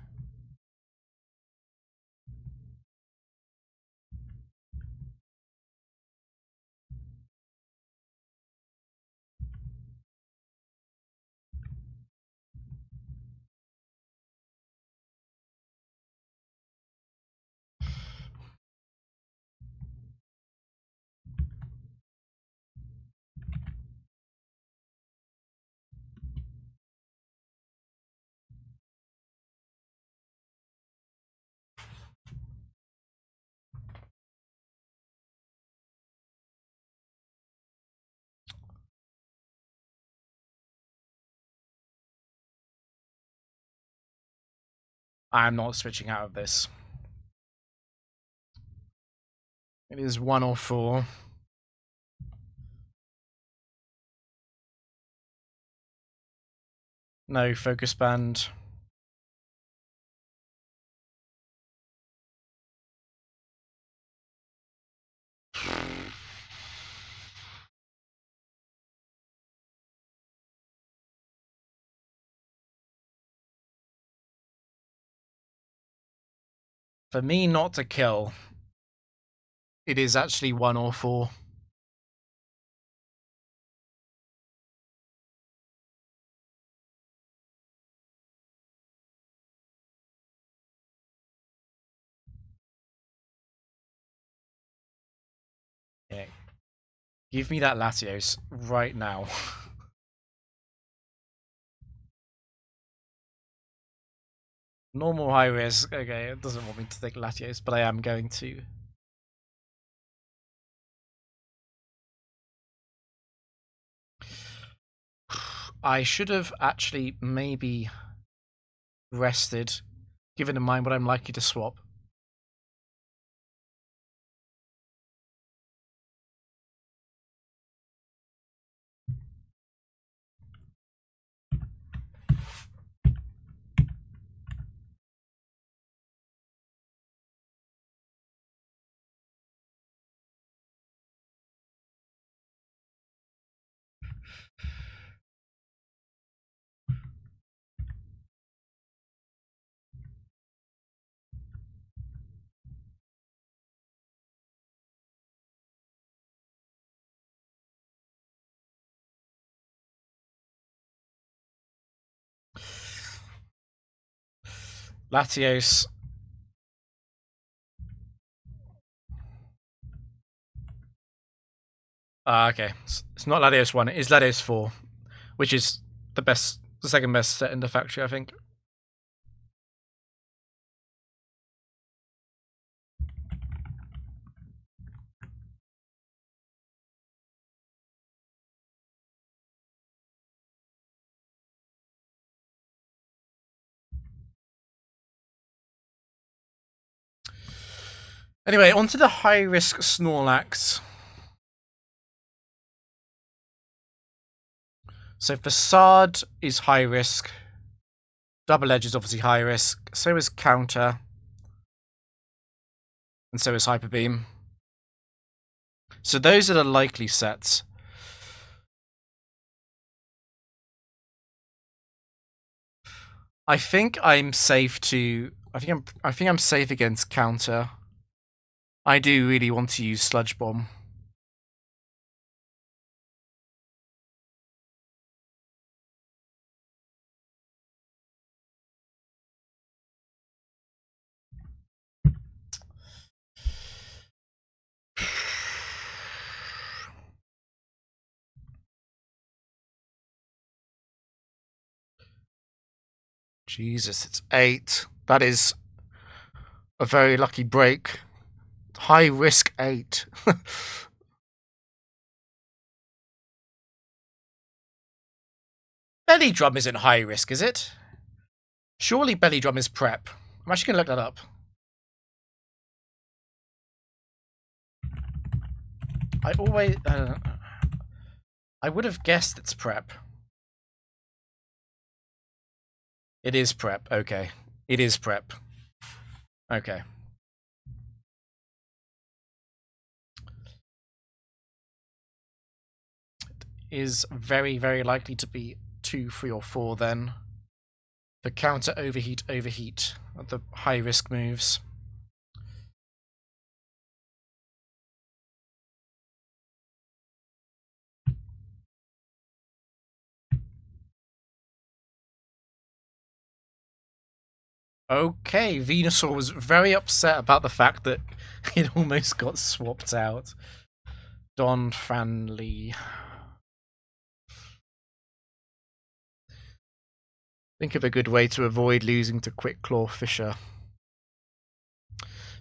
I'm not switching out of this. It is 1 or 4. No focus band. For me not to kill, it is actually 1 or 4. Okay. Give me that Latios right now. Normal high risk. Okay, it doesn't want me to take Latios, but I am going to. I should have actually maybe rested, given in mind what I'm likely to swap. Latios. Okay. It's not Latios 1, it is Latios 4, which is the second best set in the factory, I think. Anyway, onto the high-risk Snorlax. So Facade is high risk. Double Edge is obviously high risk. So is Counter. And so is Hyper Beam. So those are the likely sets. I think I'm safe to. I think I'm safe against Counter. I do really want to use Sludge Bomb. Jesus, it's 8. That is a very lucky break. High risk 8. Belly Drum isn't high risk, is it? Surely Belly Drum is prep. I'm actually going to look that up. I would have guessed it's prep. It is prep. Okay. It is prep. Okay. It is very, very likely to be 2, 3, or 4 then. The counter overheat are the high risk moves. Okay, Venusaur was very upset about the fact that it almost got swapped out. Don Fanley. Think of a good way to avoid losing to Quick Claw Fisher.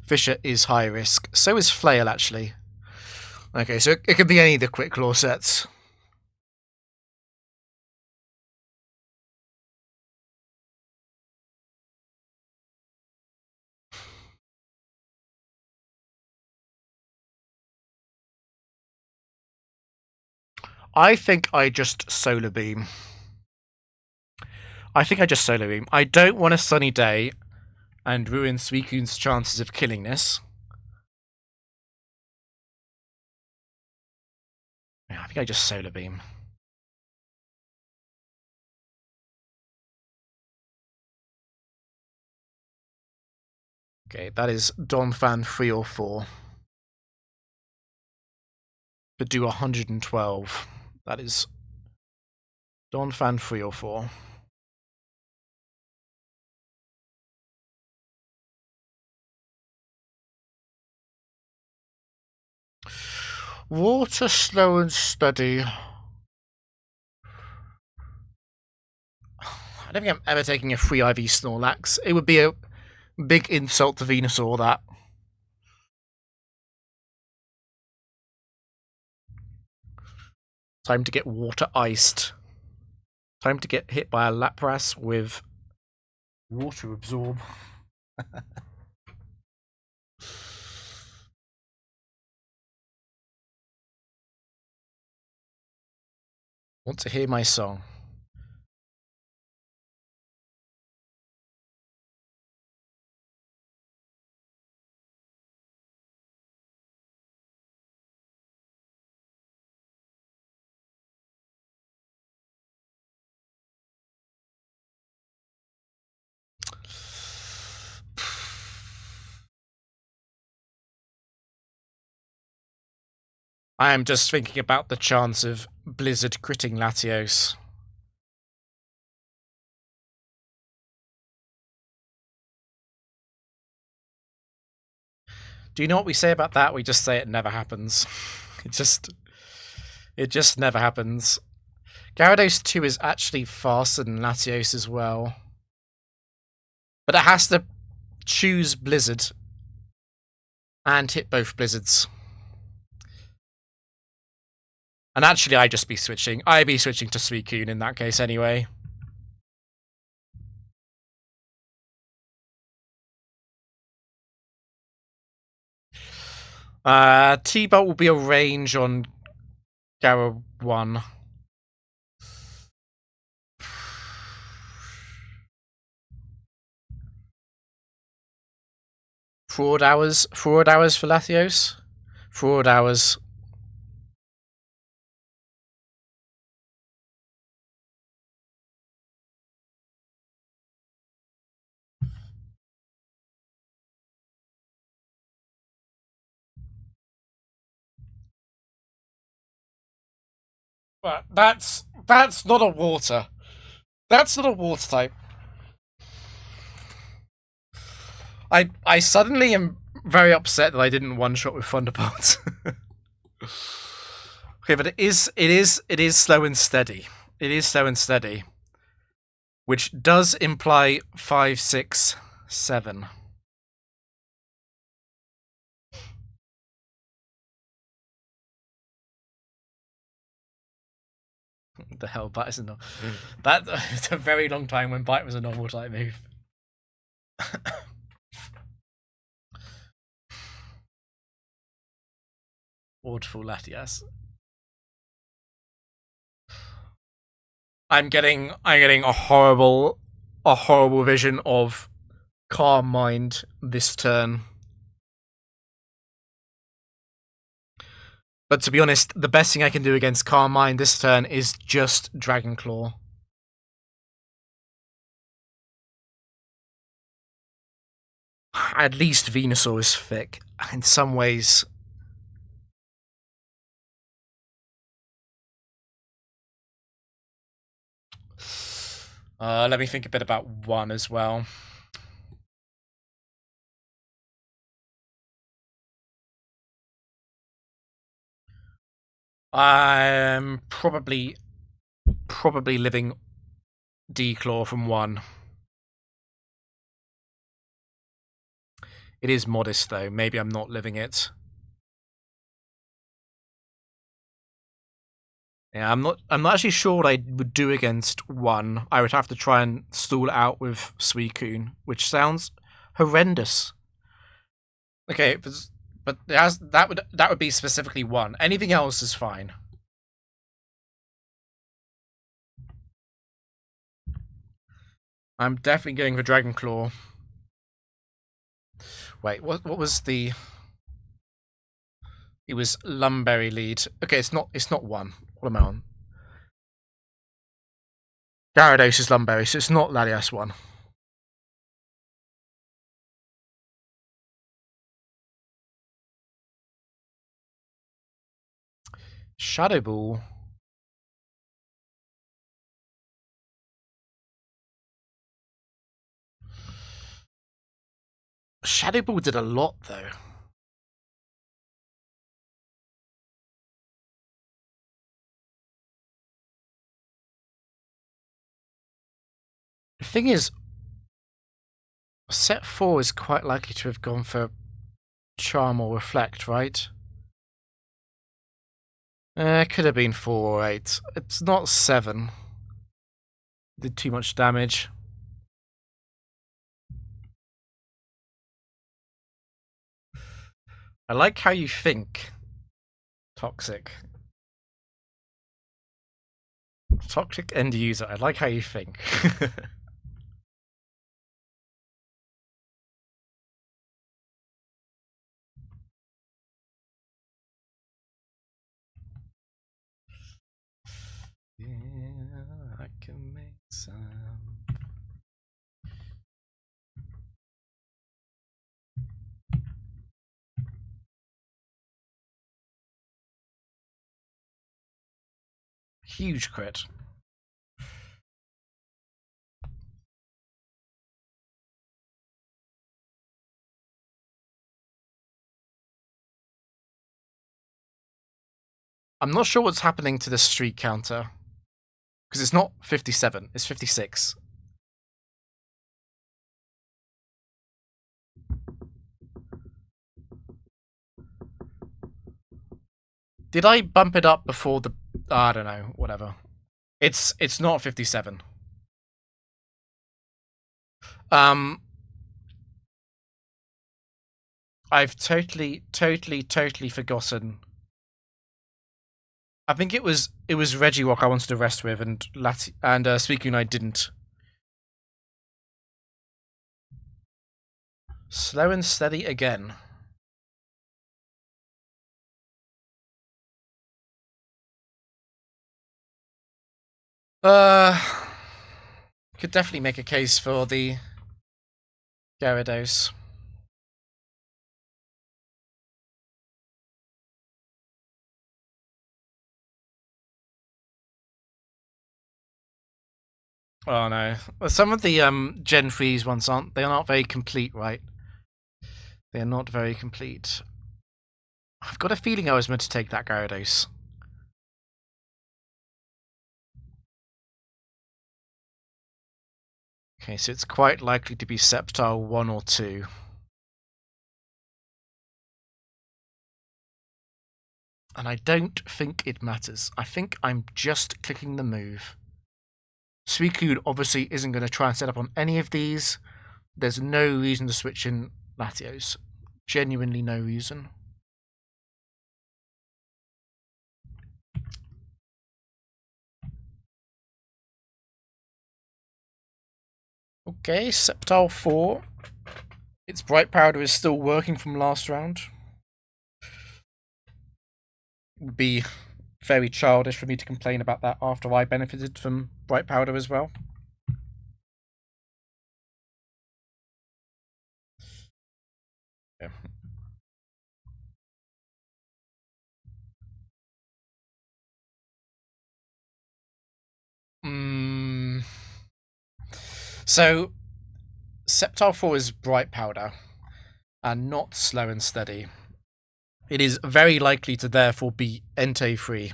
Fisher is high risk. So is Flail, actually. Okay, so it could be any of the Quick Claw sets. I think I just Solar Beam. I don't want a sunny day and ruin Suicune's chances of killing this. Yeah, I think I just Solar Beam. Okay, that is Donphan 3 or 4. But do 112. That is Donphan 3 or 4. Water, Slow and Steady. I don't think I'm ever taking a free IV Snorlax. It would be a big insult to Venusaur, that. Time to get water iced. Time to get hit by a Lapras with water absorb. Want to hear my song? I am just thinking about the chance of Blizzard critting Latios. Do you know what we say about that? We just say it never happens. It just never happens. Gyarados 2 is actually faster than Latios as well. But it has to choose Blizzard and hit both Blizzards. And actually, I'd be switching to Suicune in that case anyway. T-Bolt will be a range on Gara 1. Fraud hours for Latios. Fraud hours. But that's not a water. That's not a water type. I suddenly am very upset that I didn't one shot with Thunderbolt. Okay, but it is slow and steady. It is slow and steady, which does imply 5, 6, 7. The hell, Bite is a normal. That it's a very long time when Bite was a normal type move. Waterfall Latias. I'm getting a horrible vision of Calm Mind this turn. But to be honest, the best thing I can do against Calm Mind this turn is just Dragon Claw. At least Venusaur is thick. In some ways. Let me think a bit about 1 as well. I'm probably living D-Claw from 1. It is modest though. Maybe I'm not living it. Yeah, I'm not actually sure what I would do against 1. I would have to try and stall it out with Suicune, which sounds horrendous. Okay, but that would be specifically 1. Anything else is fine. I'm definitely going for Dragon Claw. Wait, what was the? It was Lumberry lead. Okay, it's not 1. What am I on? Gyarados is Lumberry, so it's not Latias 1. Shadow Ball. Shadow Ball did a lot though. The thing is, set 4 is quite likely to have gone for Charm or Reflect, right? It could have been 4 or 8. It's not 7. Did too much damage. I like how you think. Toxic. Toxic end user. I like how you think. Yeah, I can make some. Huge crit. I'm not sure what's happening to the streak counter. Because it's not 57, it's 56. Did I bump it up before the... I don't know, whatever. It's not 57. I've totally forgotten. I think it was Regirock I wanted to rest with, and Suicune I didn't. Slow and steady again. Could definitely make a case for the Gyarados. Oh no. Well, some of the Gen 3s ones aren't very complete, right? They are not very complete. I've got a feeling I was meant to take that Gyarados. Okay, so it's quite likely to be Sceptile 1 or 2. And I don't think it matters. I think I'm just clicking the move. Suicune obviously isn't going to try and set up on any of these. There's no reason to switch in Latios. Genuinely no reason. Okay, Sceptile 4. Its Bright Powder is still working from last round. It would be very childish for me to complain about that after I benefited from Bright Powder as well. Yeah. So, Sceptile 4 is Bright Powder, and not Slow and Steady. It is very likely to therefore be Entei free.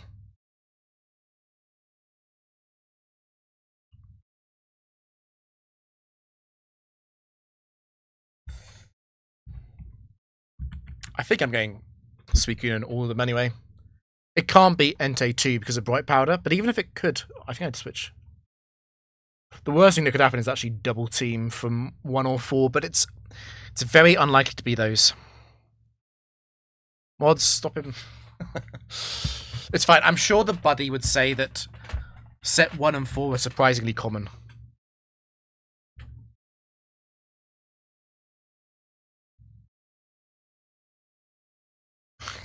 I think I'm going Suicune in all of them anyway. It can't be Entei 2 because of Bright Powder, but even if it could, I think I'd switch. The worst thing that could happen is actually double team from 1 or 4, but it's very unlikely to be those. Mods, stop him. It's fine. I'm sure the buddy would say that set 1 and 4 are surprisingly common.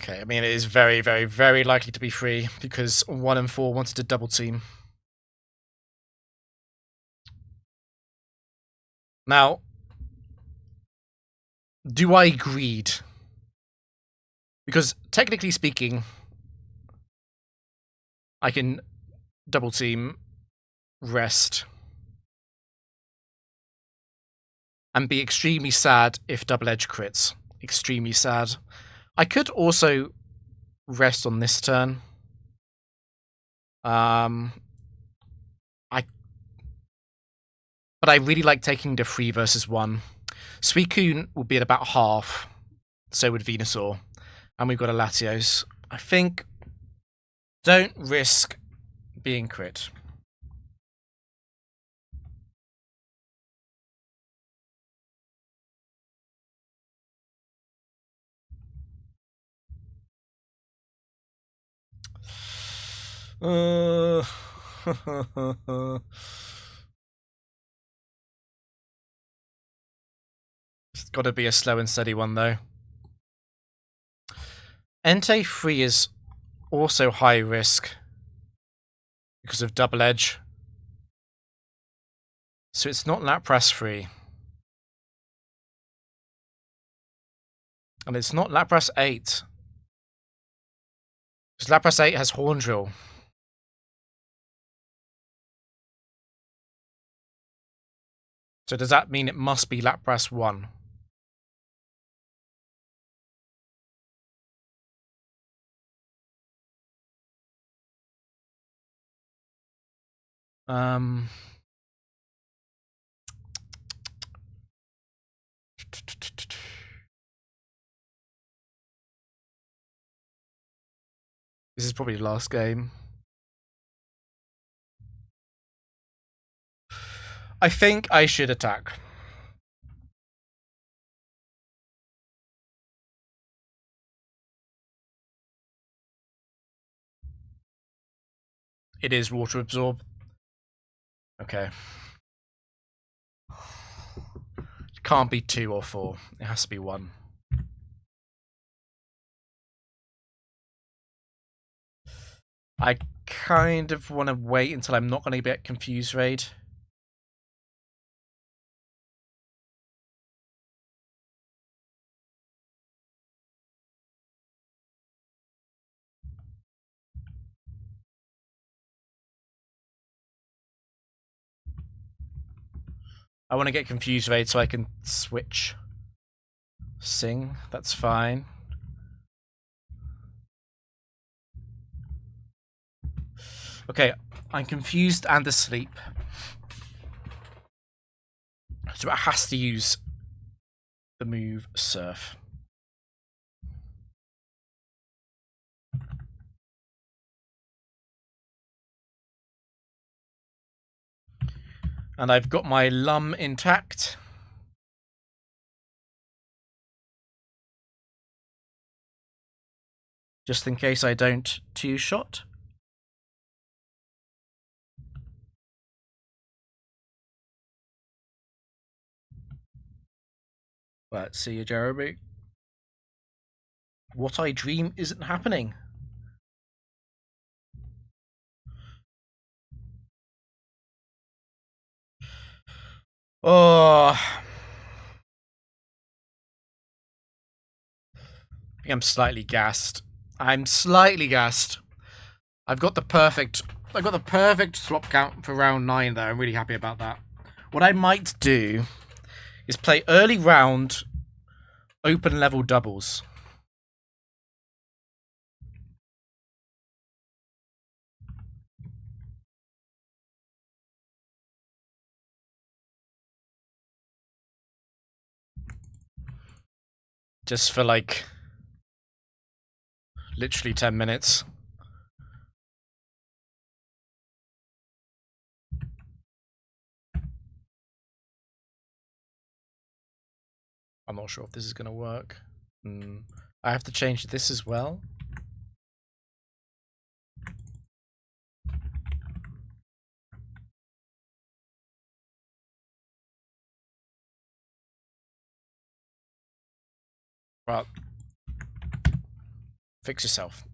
Okay, I mean, it is very, very, very likely to be free because 1 and 4 wanted to double team. Now, do I greed? Because technically speaking, I can double team, rest, and be extremely sad if double edge crits. Extremely sad. I could also rest on this turn. But I really like taking the 3 versus 1. Suicune will be at about half. So would Venusaur. And we've got a Latios. I think don't risk being crit. It's got to be a slow and steady one, though. Entei 3 is also high risk because of double edge. So it's not Lapras free. And it's not Lapras 8. Because Lapras 8 has Horn Drill. So does that mean it must be Lapras 1? This is probably the last game. I think I should attack. It is water absorb. Okay. It can't be 2 or 4. It has to be 1. I kind of want to wait until I'm not going to get confused raid. I want to get confused raid so I can switch. Sing, that's fine. Okay, I'm confused and asleep. So it has to use the move Surf. And I've got my Lum intact. Just in case I don't 2-shot. Let's see you, Jeremy. What I dream isn't happening. Oh, I think I'm slightly gassed. I'm slightly gassed. I've got the perfect swap count for round 9 there. I'm really happy about that. What I might do is play early round open level doubles. Just for like literally 10 minutes. I'm not sure if this is going to work. I have to change this as well. Well, fix yourself.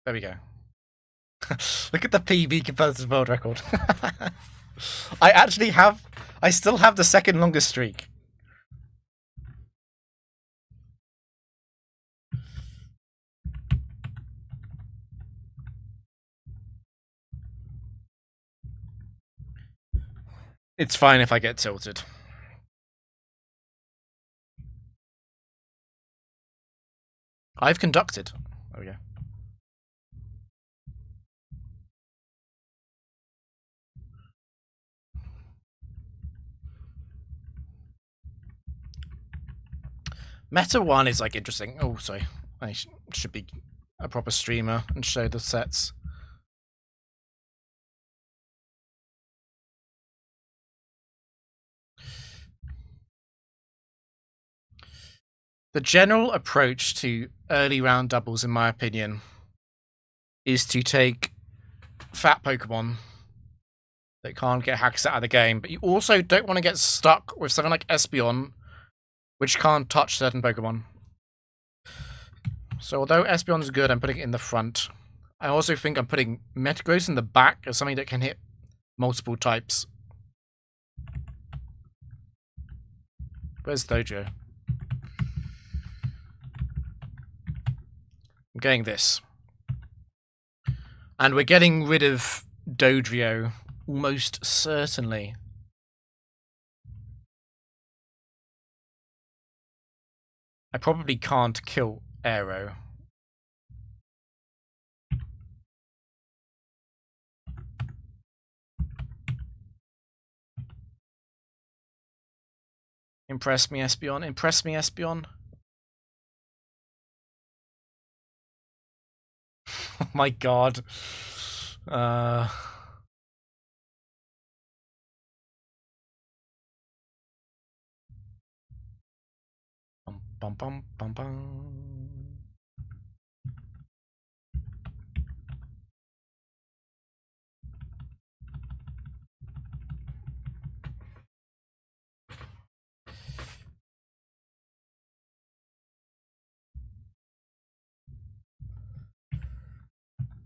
There we go. Look at the PB compared to the world record. I still have the second longest streak. It's fine if I get tilted. I've conducted. There we go. Meta 1 is like interesting. Oh, sorry. I should be a proper streamer and show the sets. The general approach to early round doubles, in my opinion, is to take fat Pokemon that can't get hacks out of the game, but you also don't want to get stuck with something like Espeon, which can't touch certain Pokemon. So although Espeon is good, I'm putting it in the front. I also think I'm putting Metagross in the back as something that can hit multiple types. Where's Dojo? I'm getting this. And we're getting rid of Dodrio, almost certainly. I probably can't kill Aero. Impress me, Espeon. Impress me, Espeon. Oh my god. Bum, bum, bum, bum, bum.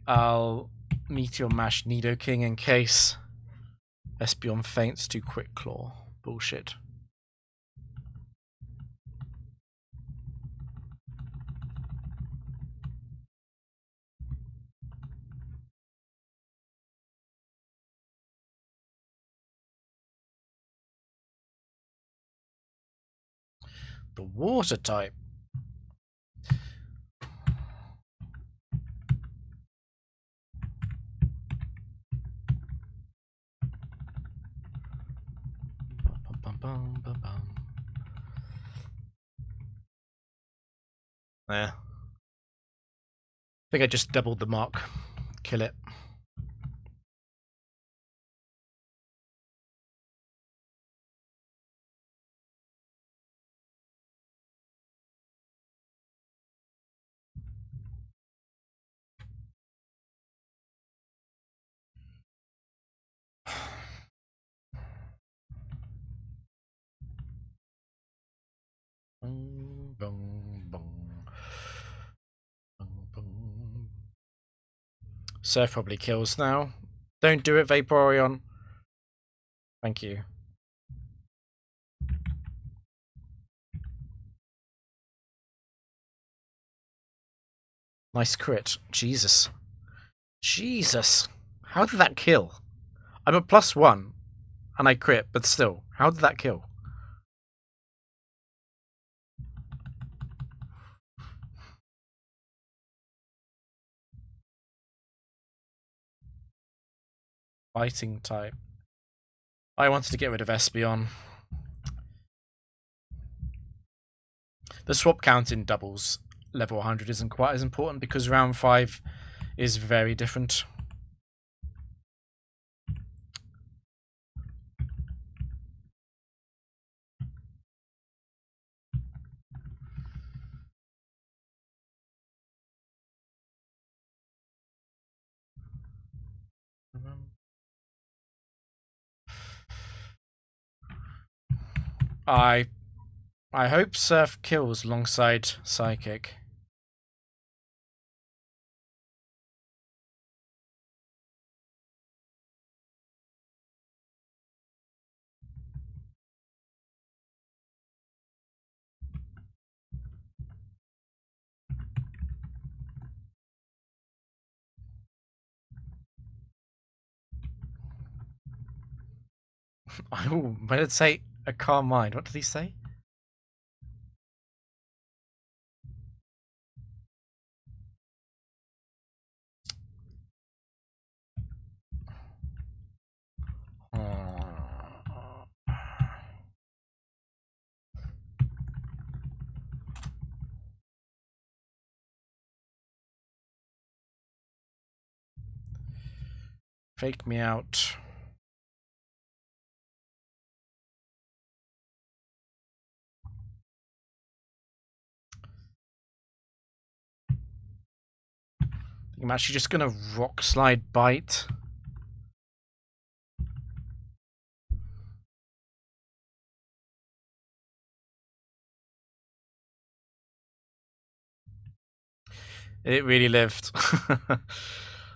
I'll Meteor Mash Nidoking in case Espeon faints to Quick Claw. Bullshit. The water type. Bum, bum, bum, bum. Yeah. I think I just doubled the mark. Kill it. Boom, boom, boom. Boom, boom. Surf probably kills now. Don't do it, Vaporeon. Thank you. Nice crit. Jesus. Jesus. How did that kill? I'm a +1 and I crit, but still. How did that kill? Fighting type. I wanted to get rid of Espeon. The swap count in doubles level 100 isn't quite as important because round 5 is very different. I hope Surf kills alongside Psychic. Oh, but it'd say a calm mind. What did he say? Fake me out. I'm actually just gonna Rock Slide Bite. It really lived.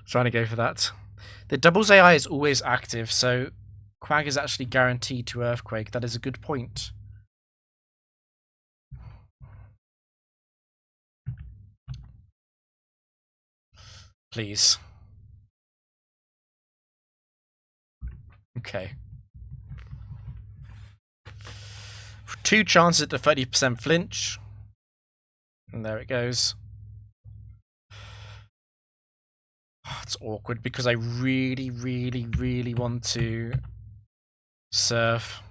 Trying to go for that. The doubles AI is always active, so Quag is actually guaranteed to Earthquake. That is a good point. Please. Okay. 2 chances at the 30% flinch. And there it goes. It's awkward because I really, really, really want to surf.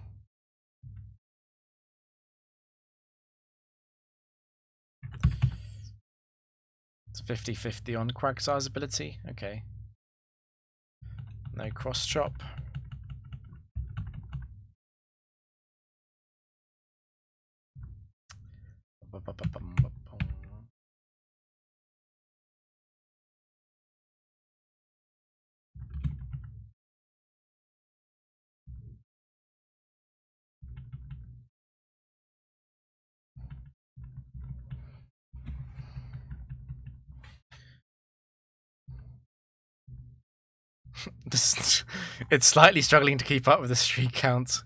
It's 50-50 on Quagsar's ability. Okay. No cross chop. It's slightly struggling to keep up with the streak count.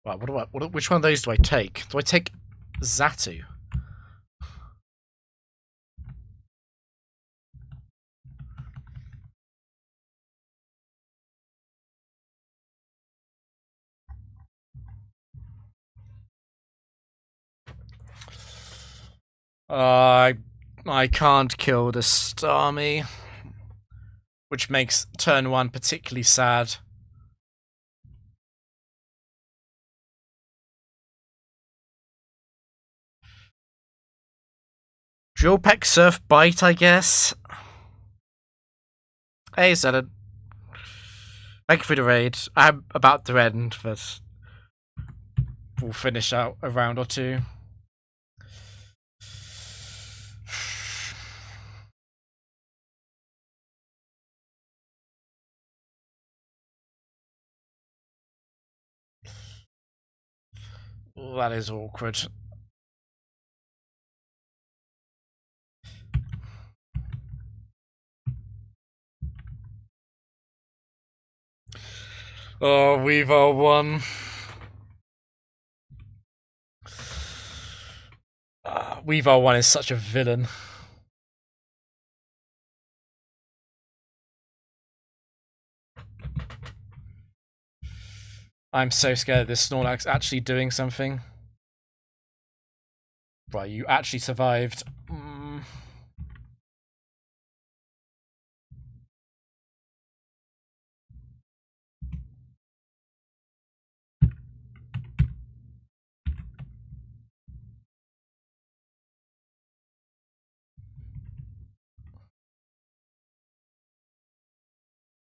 Wow, which one of those do I take? Do I take Xatu? I can't kill the Starmie, which makes turn 1 particularly sad. Drill Peck Surf Bite, I guess. Hey, Zealot. Thank you for the raid. I'm about to end, but we'll finish out a round or two. That is awkward. Oh, Weaver won. Weaver 1 is such a villain. I'm so scared this Snorlax actually doing something. Right, you actually survived.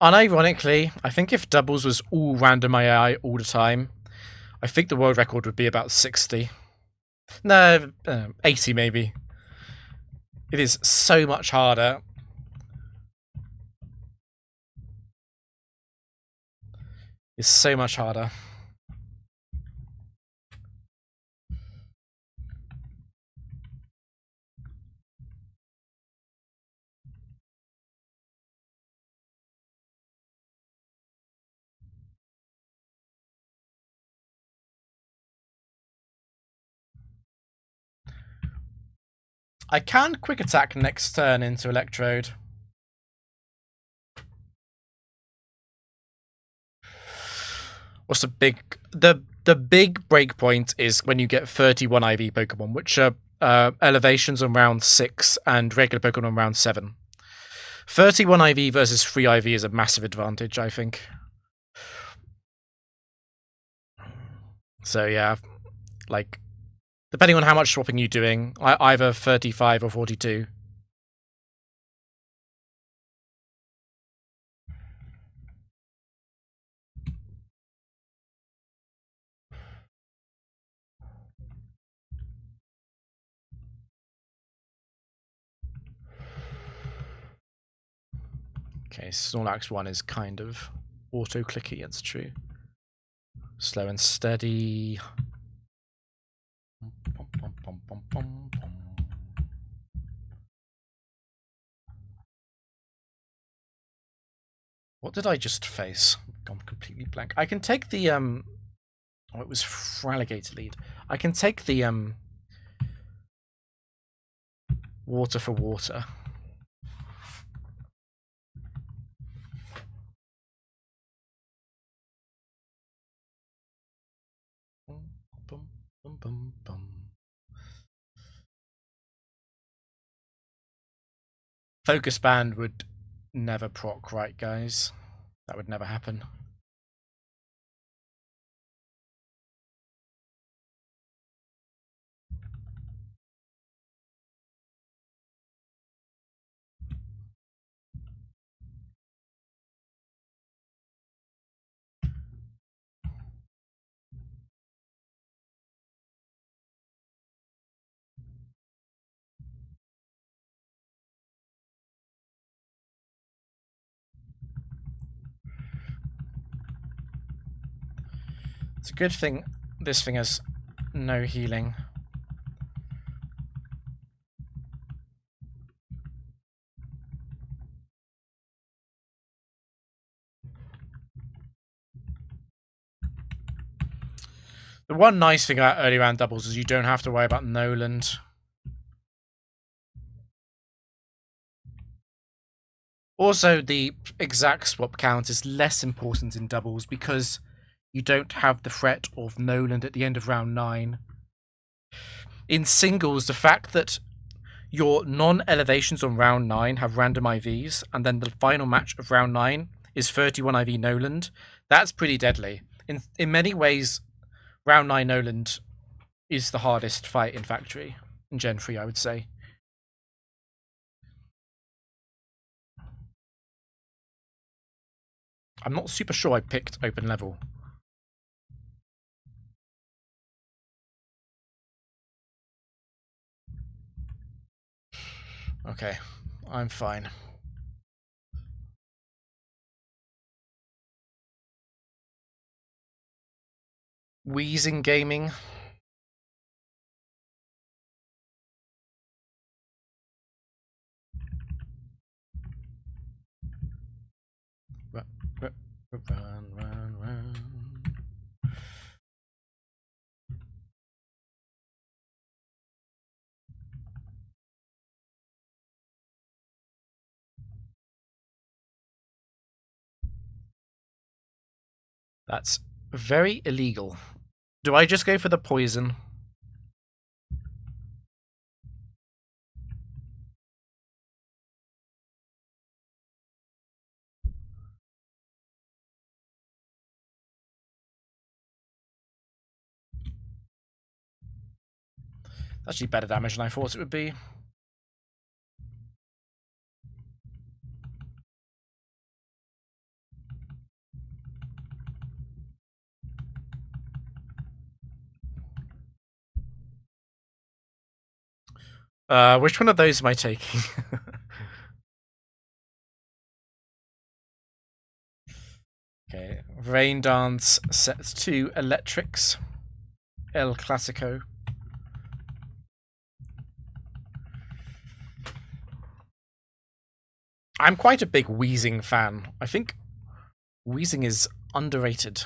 Unironically, I think if doubles was all random AI all the time, I think the world record would be about 60. No, 80 maybe. It is so much harder. It's so much harder. I can quick attack next turn into Electrode. What's the big... The big breakpoint is when you get 31 IV Pokemon, which are elevations on round 6 and regular Pokemon on round 7. 31 IV versus 3 IV is a massive advantage, I think. So yeah, like, depending on how much swapping you're doing, either 35 or 42. Okay, Snorlax 1 is kind of auto-clicky, it's true. Slow and steady. What did I just face? I've gone completely blank. I can take the oh, it was Fraligator lead. I can take the water for water. bum, bum. Focus band would never proc, right, guys? That would never happen. It's a good thing this thing has no healing. The one nice thing about early round doubles is you don't have to worry about Noland. Also, the exact swap count is less important in doubles because you don't have the threat of Noland at the end of round 9. In singles, the fact that your non-elevations on round 9 have random IVs, and then the final match of round 9 is 31 IV Noland, that's pretty deadly. In many ways, round 9 Noland is the hardest fight in Factory, in Gen 3, I would say. I'm not super sure I picked open level. Okay, I'm fine. Wheezing Gaming. Run. That's very illegal. Do I just go for the poison? Actually better damage than I thought it would be. Which one of those am I taking? Okay, Rain Dance sets 2 electrics. El Clasico. I'm quite a big Wheezing fan. I think Wheezing is underrated.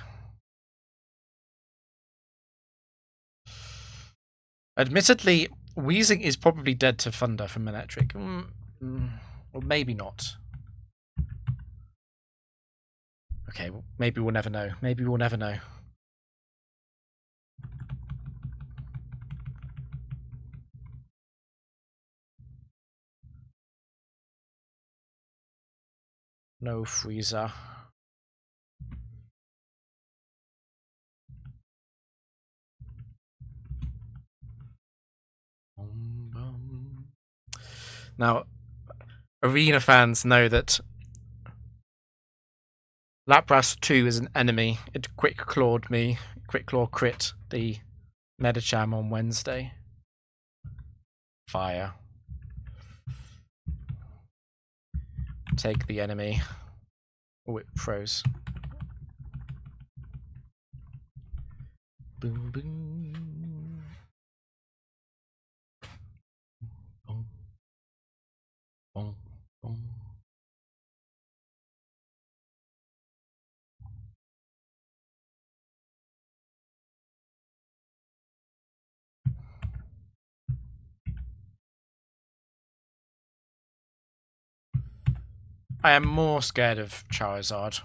Admittedly, Wheezing is probably dead to Thunder from Electric. Or maybe not. Okay, well, maybe we'll never know. Maybe we'll never know. No freezer. Now, Arena fans know that Lapras 2 is an enemy. It quick clawed me. Quick claw crit the Medicham on Wednesday. Fire. Take the enemy. Oh, it froze. Boom, boom. Boom. Boom, boom. I am more scared of Charizard.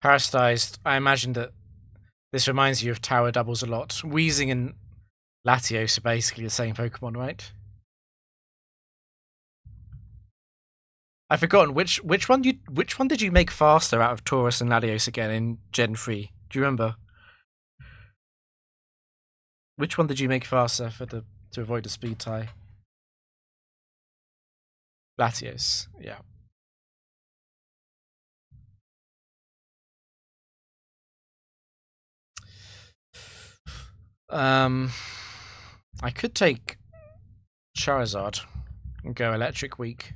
Parasitized, I imagine that this reminds you of tower doubles a lot. Wheezing and Latios are basically the same Pokemon, right? I've forgotten which one did you make faster out of Taurus and Latios again in Gen 3? Do you remember? Which one did you make faster to avoid the speed tie? Latios, yeah. I could take Charizard and go Electric Weak.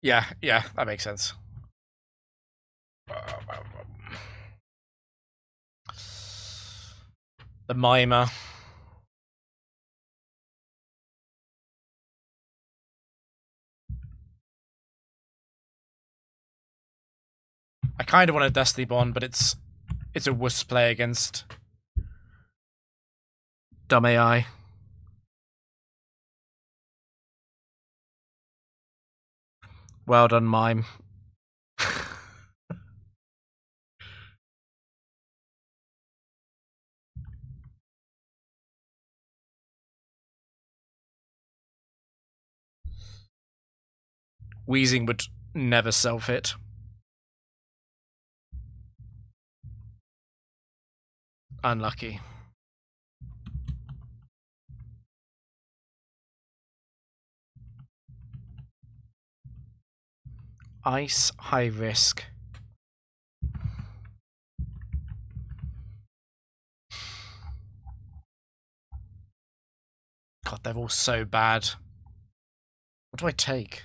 Yeah, that makes sense. The Mimer. I kind of want a Destiny Bond, but it's a wuss play against dumb AI. Well done, Mime. Wheezing would never self-hit. Unlucky. Ice, high risk. God, they're all so bad. What do I take?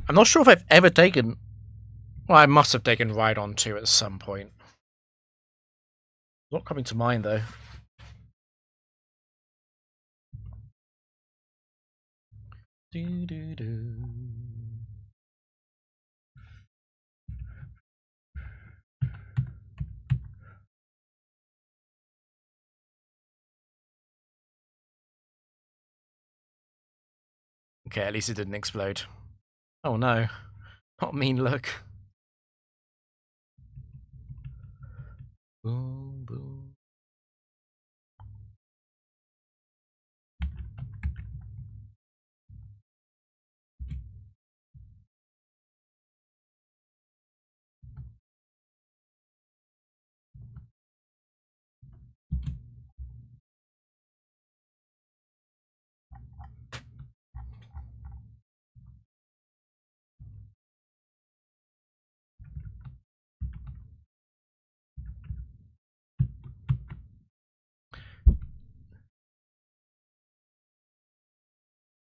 I'm not sure if I've ever taken... Well, I must have taken Rhydon 2 at some point. Not coming to mind, though. Okay, at least it didn't explode. Oh no. Not a mean look. Boom, boom.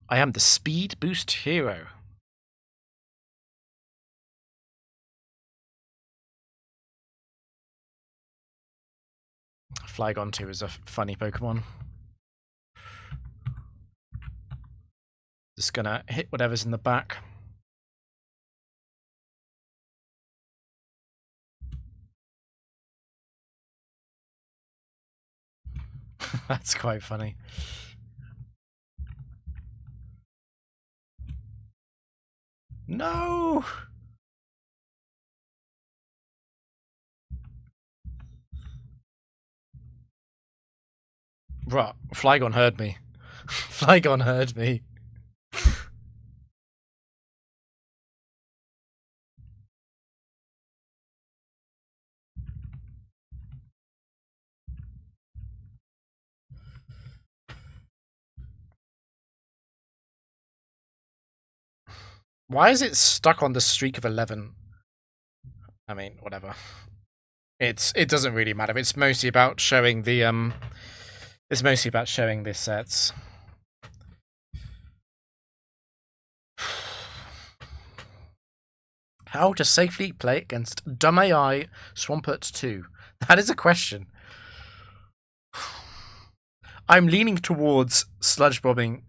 I am the speed boost hero. Flygon 2 is a funny Pokemon. Just gonna hit whatever's in the back. That's quite funny. No! Bruh, Flygon heard me. Flygon heard me. Why is it stuck on the streak of 11? I mean, whatever. It doesn't really matter. It's mostly about showing the It's mostly about showing the sets. How to safely play against Dumb AI Swampert 2? That is a question. I'm leaning towards sludge bombing.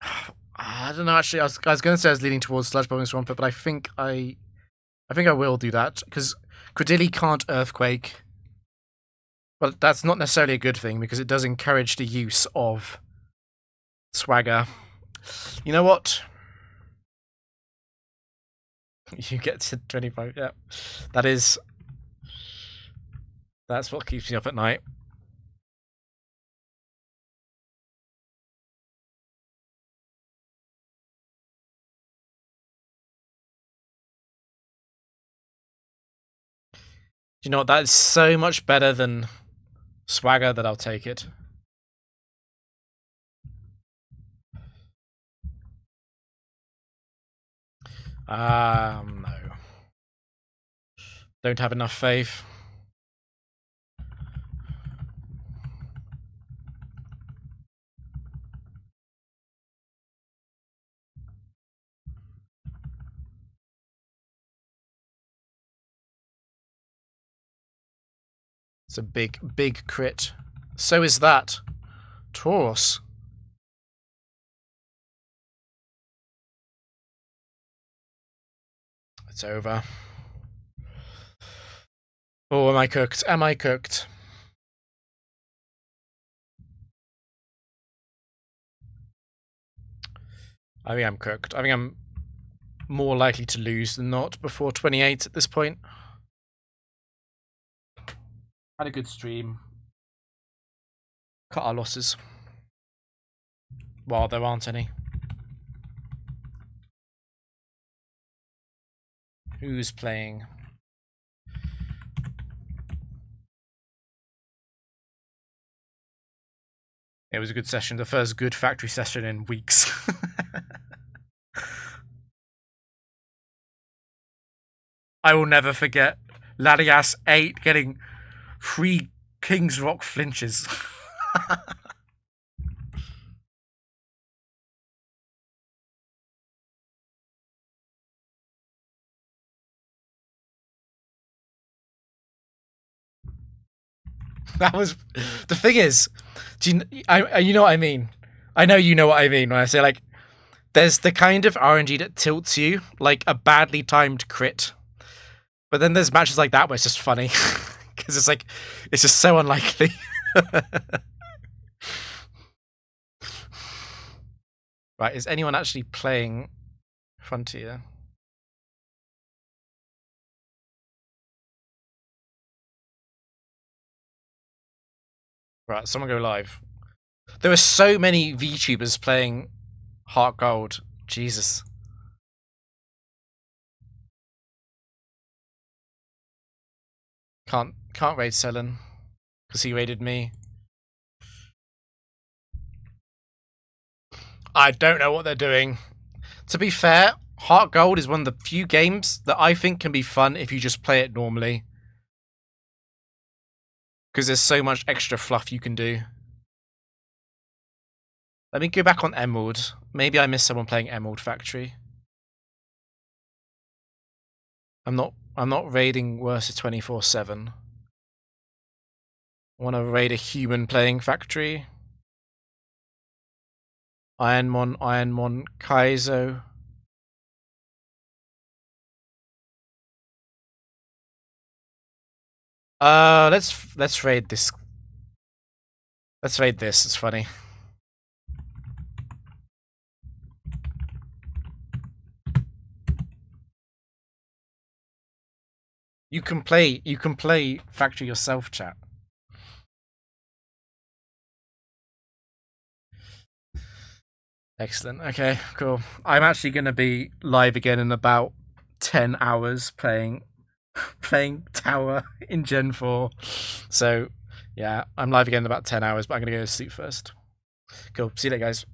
I don't know. Actually, I was going to say I was leaning towards sludge bombing Swampert, but I think I will do that because Credilli can't earthquake. But that's not necessarily a good thing because it does encourage the use of swagger. You know what? You get to 25. Yeah, that's what keeps me up at night. You know what? That is so much better than swagger that I'll take it. No. Don't have enough faith. It's a big, big crit. So is that. Taurus. It's over. Oh, am I cooked? Am I cooked? I think I'm cooked. I think I'm more likely to lose than not before 28 at this point. Had a good stream. Cut our losses. Well, there aren't any. Who's playing? It was a good session. The first good factory session in weeks. I will never forget Larias 8 getting 3 King's Rock flinches. That was the thing is, you know what I mean? I know you know what I mean when I say like there's the kind of RNG that tilts you, like a badly timed crit. But then there's matches like that where it's just funny. Because it's like, it's just so unlikely. Right, is anyone actually playing Frontier? Right, someone go live. There are so many VTubers playing Heart Gold. Jesus. Can't raid Selen because he raided me. I don't know what they're doing. To be fair, Heart Gold is one of the few games that I think can be fun if you just play it normally. Because there's so much extra fluff you can do. Let me go back on Emerald. Maybe I missed someone playing Emerald Factory. I'm not raiding Worse 24/7. I want to raid a human playing Factory. Ironmon, Kaizo. Let's raid this. Let's raid this. It's funny. You can play Factory yourself, chat. Excellent. Okay, cool. I'm actually going to be live again in about 10 hours playing Tower in Gen 4. So, yeah, I'm live again in about 10 hours, but I'm going to go to sleep first. Cool. See you later, guys.